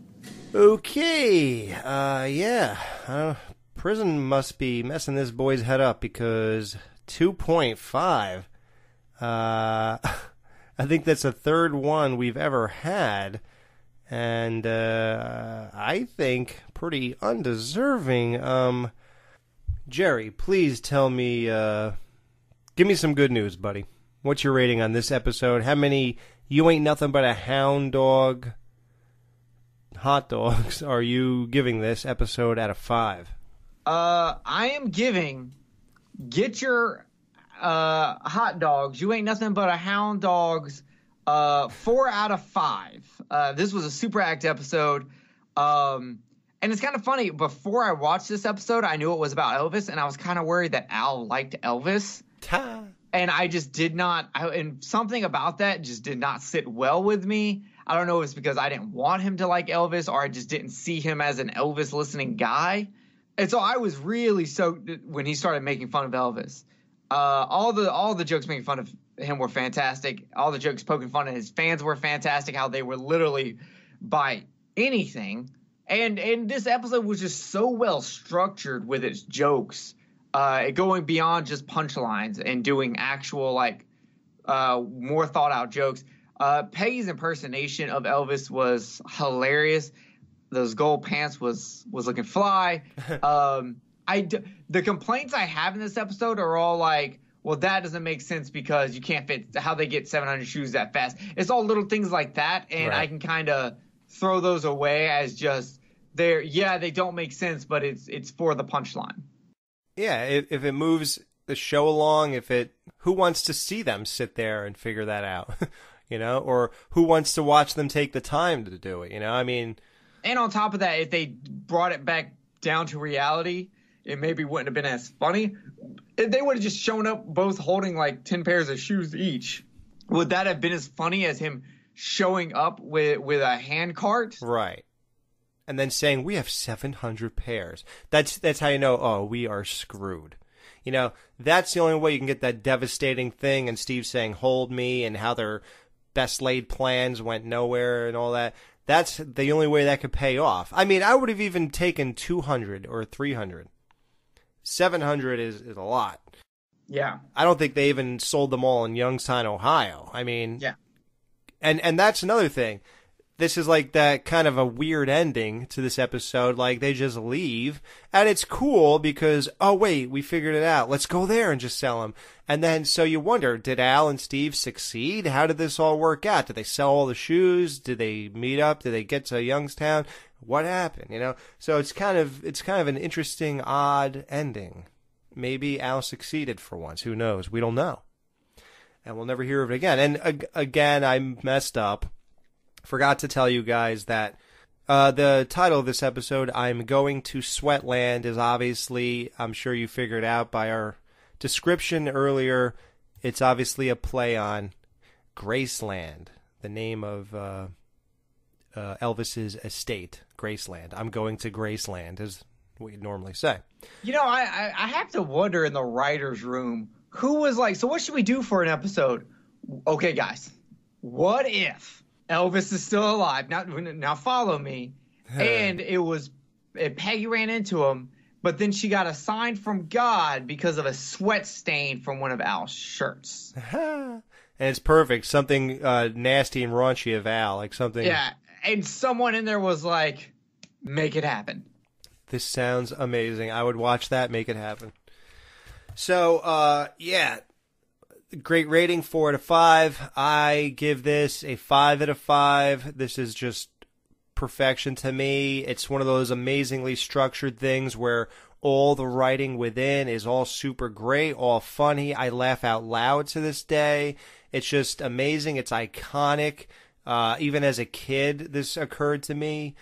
Okay, yeah. Prison must be messing this boy's head up because 2.5. I think that's the third one we've ever had, and I think pretty undeserving. Jerry, please tell me, give me some good news, buddy. What's your rating on this episode? How many You Ain't Nothing But a Hound Dog hot dogs are you giving this episode out of 5? I am giving Get Your Hot Dogs, You Ain't Nothing But a Hound Dogs, 4 out of 5. This was a super act episode. And it's kind of funny. Before I watched this episode, I knew it was about Elvis, and I was kind of worried that Al liked Elvis. And I just did not, and something about that just did not sit well with me. I don't know if it's because I didn't want him to like Elvis, or I just didn't see him as an Elvis listening guy. And so I was really soaked when he started making fun of Elvis. All the jokes making fun of him were fantastic. All the jokes poking fun at his fans were fantastic. How they were literally by anything. And this episode was just so well structured with its jokes, going beyond just punchlines and doing actual more thought out jokes. Peggy's impersonation of Elvis was hilarious. Those gold pants was looking fly. The complaints I have in this episode are all well, that doesn't make sense because you can't fit how they get 700 shoes that fast. It's all little things like that, and right. I can kind of throw those away as just they don't make sense, but it's for the punchline. Yeah, if it moves the show along, who wants to see them sit there and figure that out, or who wants to watch them take the time to do it, I mean. And on top of that, if they brought it back down to reality, it maybe wouldn't have been as funny. If they would have just shown up both holding 10 pairs of shoes each, would that have been as funny as him showing up with a hand cart? Right. And then saying, we have 700 pairs. That's how you know, we are screwed. That's the only way you can get that devastating thing, and Steve saying, hold me, and how their best laid plans went nowhere and all that. That's the only way that could pay off. I mean, I would have even taken 200 or 300. 700 is a lot. Yeah. I don't think they even sold them all in Youngstown, Ohio. I mean, yeah. And that's another thing. This is that kind of a weird ending to this episode. They just leave. And it's cool because, oh, wait, we figured it out. Let's go there and just sell them. And then, so you wonder, did Al and Steve succeed? How did this all work out? Did they sell all the shoes? Did they meet up? Did they get to Youngstown? What happened? So it's kind of an interesting, odd ending. Maybe Al succeeded for once. Who knows? We don't know. And we'll never hear of it again. And again, I messed up. Forgot to tell you guys that the title of this episode, I'm Going to Sweatland, is obviously, I'm sure you figured out by our description earlier, it's obviously a play on Graceland, the name of Elvis's estate, Graceland. I'm going to Graceland, as we normally say. I have to wonder in the writer's room, who was so what should we do for an episode? Okay, guys, what if Elvis is still alive? Now follow me. And Peggy ran into him, but then she got a sign from God because of a sweat stain from one of Al's shirts. And it's perfect. Something nasty and raunchy of Al, something. Yeah, and someone in there was make it happen. This sounds amazing. I would watch that, make it happen. So, yeah. Great rating, 4 out of 5. I give this a 5 out of 5. This is just perfection to me. It's one of those amazingly structured things where All the writing within is all super great, all funny. I laugh out loud to this day. It's just amazing. It's iconic. Even as a kid, this occurred to me.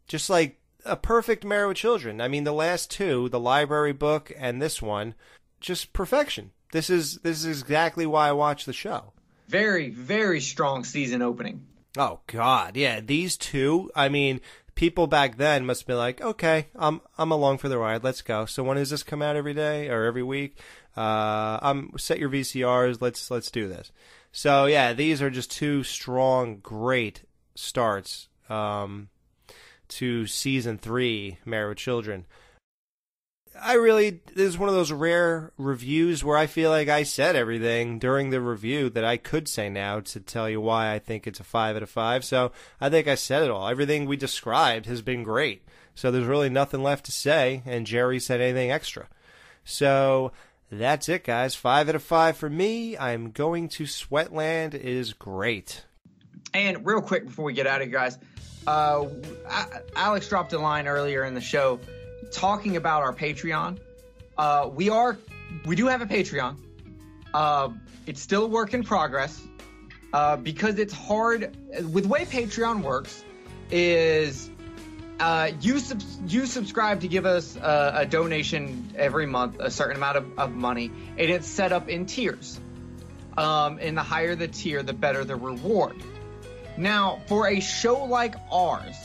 Just like a perfect Married with Children. I mean, the last two, the library book and this one, just perfection. This is exactly why I watch the show. Very, very strong season opening. Oh, God. Yeah, these two, I mean, people back then must be like, okay, I'm along for the ride. Let's go. So when does this come out, every day or every week? Set your VCRs. Let's do this. So yeah, these are just two strong, great starts to season 3, Married with Children. This is one of those rare reviews where I feel like I said everything during the review that I could say now to tell you why I think it's a 5 out of 5. So I think I said it all. Everything we described has been great. So there's really nothing left to say, and Jerry said anything extra. So that's it, guys. 5 out of 5 for me. I'm going to Sweatland. It is great. And real quick before we get out of here, guys, Alex dropped a line earlier in the show talking about our Patreon. We do have a Patreon. It's still a work in progress because it's hard. With the way Patreon works is you subscribe to give us a donation every month, a certain amount of money, and it's set up in tiers. And the higher the tier, the better the reward. Now, for a show like ours,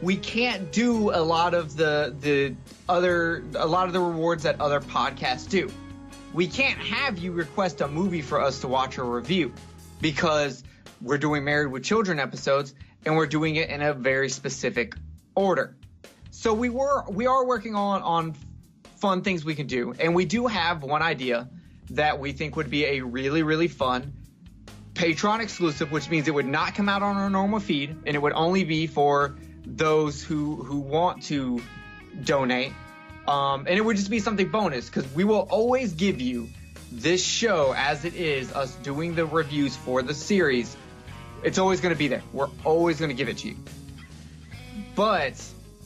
we can't do a lot of the rewards that other podcasts do. We can't have you request a movie for us to watch or review because we're doing Married with Children episodes and we're doing it in a very specific order. So we are working on fun things we can do, and we do have one idea that we think would be a really, really fun Patreon exclusive, which means it would not come out on our normal feed, and it would only be for those who want to donate. And it would just be something bonus, because we will always give you this show as it is, us doing the reviews for the series. It's always going to be there. We're always going to give it to you. But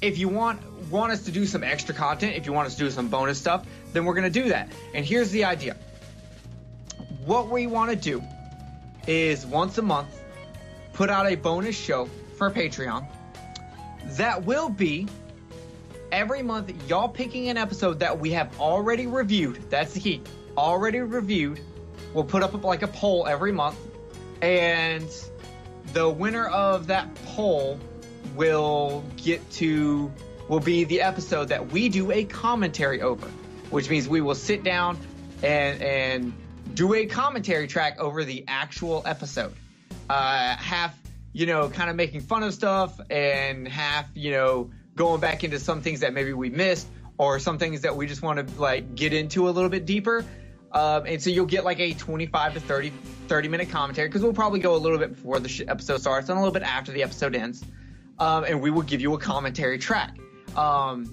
if you want us to do some extra content, if you want us to do some bonus stuff, then we're going to do that. And here's the idea. What we want to do is once a month put out a bonus show for Patreon that will be every month y'all picking an episode that we have already reviewed. That's the key. Already reviewed. We'll put up like a poll every month, and the winner of that poll will be the episode that we do a commentary over, which means we will sit down and do a commentary track over the actual episode. Half, kind of making fun of stuff, and half, going back into some things that maybe we missed, or some things that we just want to get into a little bit deeper. And so you'll get like a 25 to 30 minute commentary, because we'll probably go a little bit before the episode starts and a little bit after the episode ends. And we will give you a commentary track. And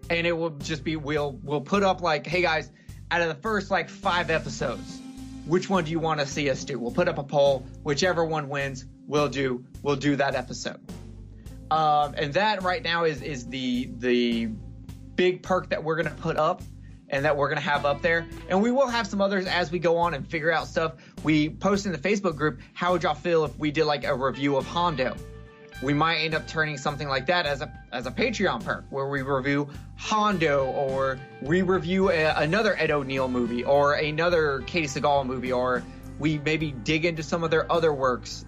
it will just be, we'll put up hey guys, out of the first 5 episodes, which one do you want to see us do? We'll put up a poll. Whichever one wins, we'll do that episode. And that right now is the big perk that we're going to put up and that we're going to have up there. And we will have some others as we go on and figure out stuff. We post in the Facebook group, how would y'all feel if we did a review of Hondo? We might end up turning something like that as a Patreon perk, where we review Hondo, or we review another Ed O'Neill movie, or another Katie Seagal movie, or we maybe dig into some of their other works,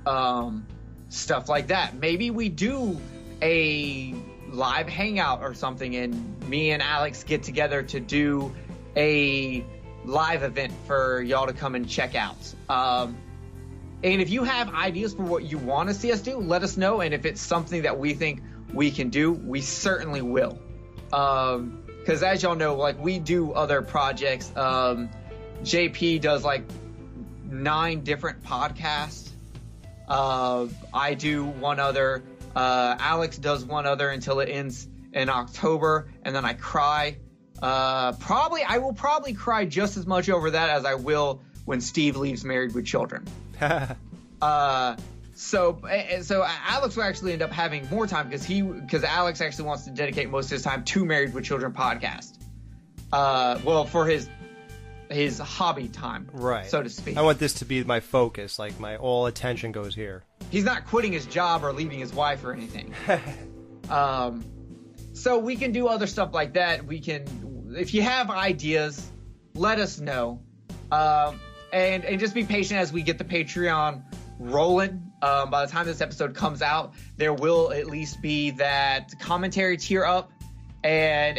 stuff like that. Maybe we do a live hangout or something, and me and Alex get together to do a live event for y'all to come and check out. And if you have ideas for what you want to see us do, let us know. And if it's something that we think we can do, we certainly will. Because as y'all know, we do other projects. JP does 9 different podcasts. I do one other. Alex does one other until it ends in October, and then I cry. I will probably cry just as much over that as I will when Steve leaves Married with Children. So Alex will actually end up having more time because Alex actually wants to dedicate most of his time to Married with Children podcast. for his hobby time, right, so to speak. I want this to be my focus, like my all attention goes here. He's not quitting his job or leaving his wife or anything. So we can do other stuff like that. We can, if you have ideas, let us know. And just be patient as we get the Patreon rolling. By the time this episode comes out, there will at least be that commentary tier up, and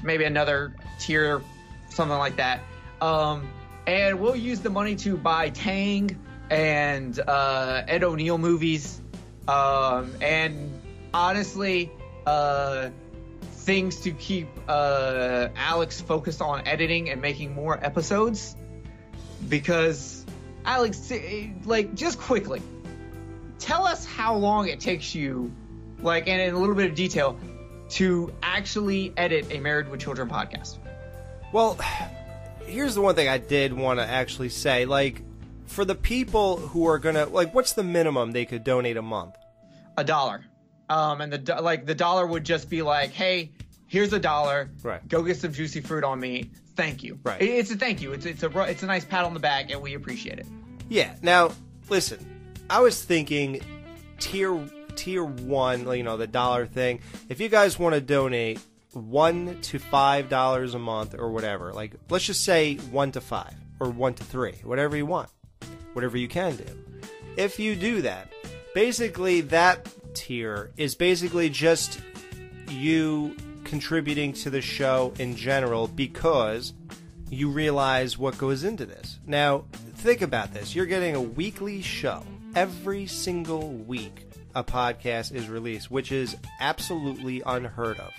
maybe another tier, something like that. And we'll use the money to buy Tang and Ed O'Neill movies, and honestly, things to keep Alex focused on editing and making more episodes. Because Alex, like, just quickly, tell us how long it takes you, like, and in a little bit of detail, to actually edit a Married with Children podcast. Well, here's the one thing I did want to actually say. Like, for the people who are going to, like, what's the minimum they could donate a month? $1. And the dollar would just be like, hey, here's $1. Right. Go get some juicy fruit on me. Thank you. Right. It's a thank you. It's a nice pat on the back, and we appreciate it. Yeah. Now, listen, I was thinking tier 1, you know, the dollar thing. If you guys want to donate $1 to $5 a month or whatever, like, let's just say 1 to 5 or 1 to 3, whatever you want, whatever you can do. If you do that, basically that tier is basically just you contributing to the show in general because you realize what goes into this. Now, think about this. You're getting a weekly show. Every single week a podcast is released, which is absolutely unheard of.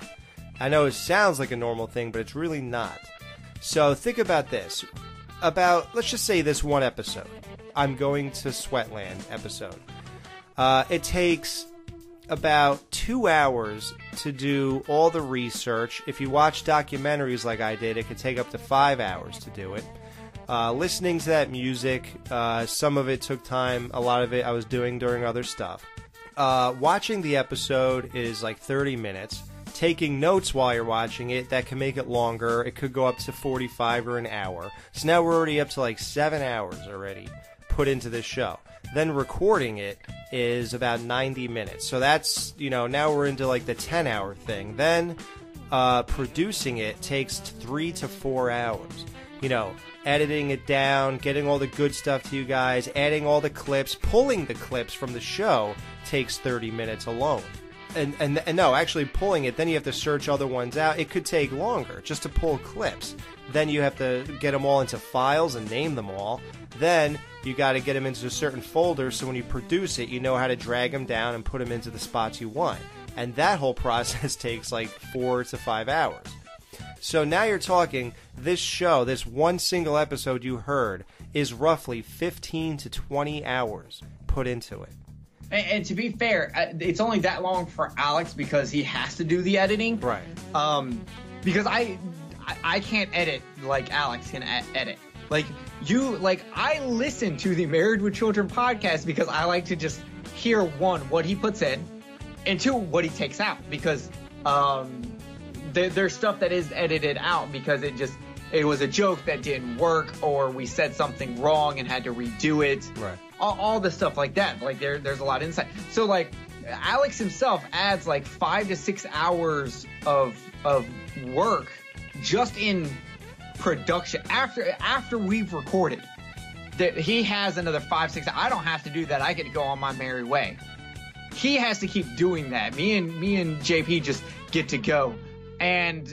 I know it sounds like a normal thing, but it's really not. So think about this. Let's just say this one episode. I'm going to Sweatland episode. It takes about 2 hours to do all the research. If you watch documentaries like I did, it could take up to 5 hours to do it. Listening to that music, some of it took time. A lot of it I was doing during other stuff. Watching the episode is like 30 minutes. Taking notes while you're watching it, that can make it longer. It could go up to 45 or an hour. So now we're already up to like 7 hours already put into this show. Then recording it is about 90 minutes. So that's, you know, now we're into like the 10-hour thing. Then producing it takes 3 to 4 hours. You know, editing it down, getting all the good stuff to you guys, adding all the clips, pulling the clips from the show takes 30 minutes alone. And no, actually pulling it, then you have to search other ones out. It could take longer just to pull clips. Then you have to get them all into files and name them all. Then you got to get them into a certain folder so when you produce it, you know how to drag them down and put them into the spots you want. And that whole process takes like 4 to 5 hours. So now you're talking, this show, this one single episode you heard, is roughly 15 to 20 hours put into it. And to be fair, it's only that long for Alex because he has to do the editing. Right. Because I can't edit like Alex can edit. I listen to the Married with Children podcast because I like to just hear, one, what he puts in, and two, what he takes out. Because there's stuff that is edited out because it was a joke that didn't work, or we said something wrong and had to redo it. Right. All the stuff like that. Like there's a lot of insight. So like Alex himself adds like 5 to 6 hours of work just in production after we've recorded. That he has another 5, 6. I don't have to do that. I get to go on my merry way. He has to keep doing that. Me and JP just get to go. And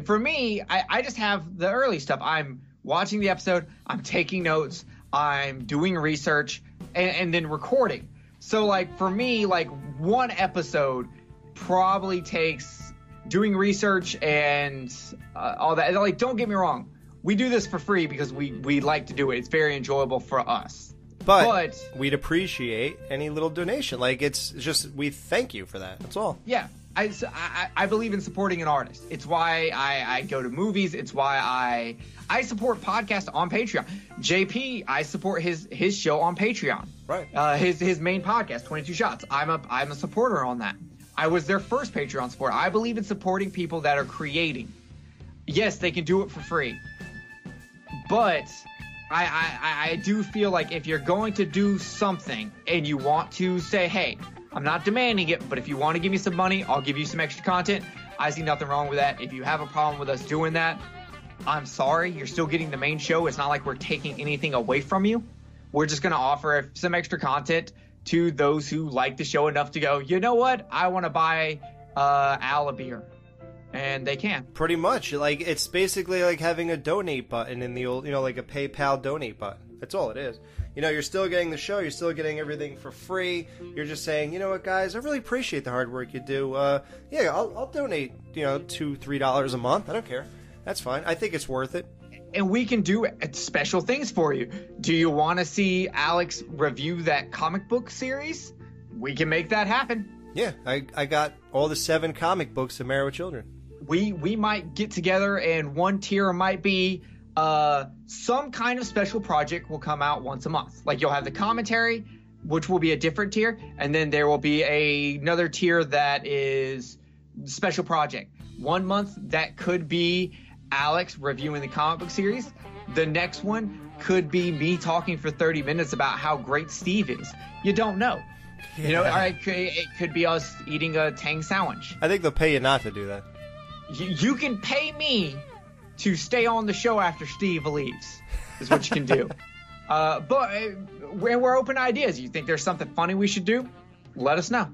for me, I just have the early stuff. I'm watching the episode. I'm taking notes. I'm doing research and then recording. So like for me, like one episode probably takes doing research and all that. Like, don't get me wrong. We do this for free because we like to do it. It's very enjoyable for us. But we'd appreciate any little donation. Like, it's just, we thank you for that. That's all. Yeah. I believe in supporting an artist. It's why I go to movies. It's why I support podcasts on Patreon. JP, I support his show on Patreon. Right. His main podcast, 22 Shots. I'm a supporter on that. I was their first Patreon supporter. I believe in supporting people that are creating. Yes, they can do it for free. But I do feel like if you're going to do something and you want to say, hey, I'm not demanding it, but if you want to give me some money, I'll give you some extra content. I see nothing wrong with that. If you have a problem with us doing that, I'm sorry. You're still getting the main show. It's not like we're taking anything away from you. We're just going to offer some extra content to those who like the show enough to go, you know what? I want to buy Al a beer. And they can. Pretty much. Like, it's basically like having a donate button in the old, you know, like a PayPal donate button. That's all it is. You know, you're still getting the show. You're still getting everything for free. You're just saying, you know what, guys, I really appreciate the hard work you do. Yeah, I'll donate, you know, $2, $3 a month. I don't care. That's fine. I think it's worth it. And we can do special things for you. Do you want to see Alex review that comic book series? We can make that happen. Yeah, I got all the 7 comic books of Married with Children. We might get together, and one tier might be some kind of special project will come out once a month. Like, you'll have the commentary, which will be a different tier, and then there will be another tier that is special project. 1 month, that could be Alex reviewing the comic book series. The next one could be me talking for 30 minutes about how great Steve is. You don't know. Yeah. You know, it could be us eating a Tang sandwich. I think they'll pay you not to do that. You can pay me to stay on the show after Steve leaves, is what you can do. But we're open to ideas. You think there's something funny we should do? Let us know.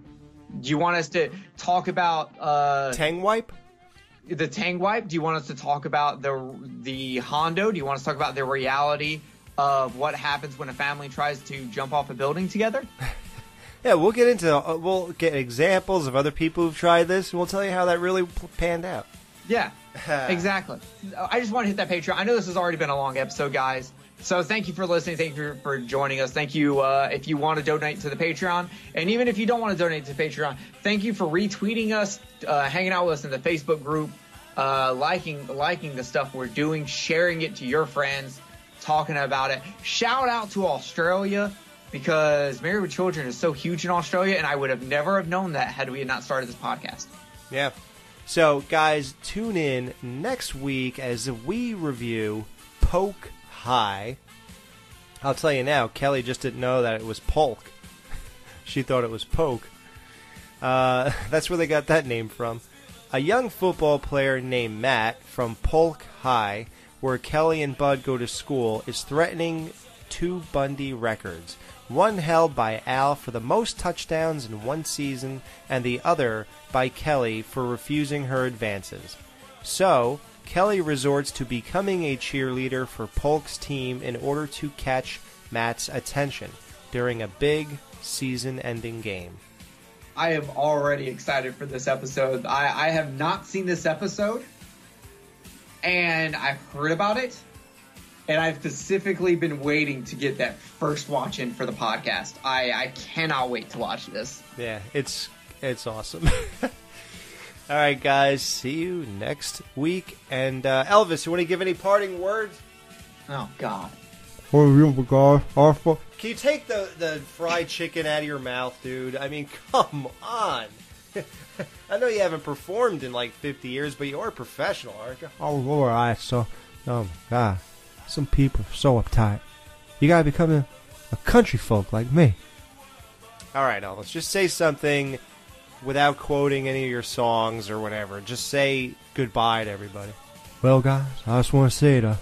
Do you want us to talk about Tang Wipe? The Tang Wipe? Do you want us to talk about the Hondo? Do you want us to talk about the reality of what happens when a family tries to jump off a building together? Yeah, we'll get examples of other people who've tried this, and we'll tell you how that really panned out. Yeah, exactly. I just want to hit that Patreon. I know this has already been a long episode, guys. So thank you for listening. Thank you for joining us. Thank you if you want to donate to the Patreon. And even if you don't want to donate to the Patreon, thank you for retweeting us, hanging out with us in the Facebook group, liking the stuff we're doing, sharing it to your friends, talking about it. Shout out to Australia, because Married with Children is so huge in Australia, and I would have never have known that had we not started this podcast. Yeah. So, guys, tune in next week as we review Polk High. I'll tell you now, Kelly just didn't know that it was Polk. She thought it was Poke. That's where they got that name from. A young football player named Matt from Polk High, where Kelly and Bud go to school, is threatening 2 Bundy records. One held by Al for the most touchdowns in one season, and the other by Kelly for refusing her advances. So, Kelly resorts to becoming a cheerleader for Polk's team in order to catch Matt's attention during a big season-ending game. I am already excited for this episode. I have not seen this episode, and I've heard about it, and I've specifically been waiting to get that first watch in for the podcast. I cannot wait to watch this. Yeah, it's awesome. All right, guys, see you next week. And Elvis, you want to give any parting words? Oh, God. Can you take the fried chicken out of your mouth, dude? I mean, come on. I know you haven't performed in like 50 years, but you are a professional, aren't you? Oh, all right, so, oh my God, some people are so uptight. You gotta become a country folk like me. All right, Elvis, just say something without quoting any of your songs or whatever. Just say goodbye to everybody. Well, guys, I just want to say to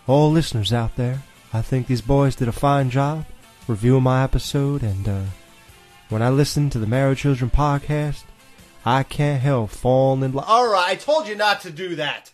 all listeners out there, I think these boys did a fine job reviewing my episode, and when I listen to the Married Children podcast, I can't help falling in love. All right, I told you not to do that.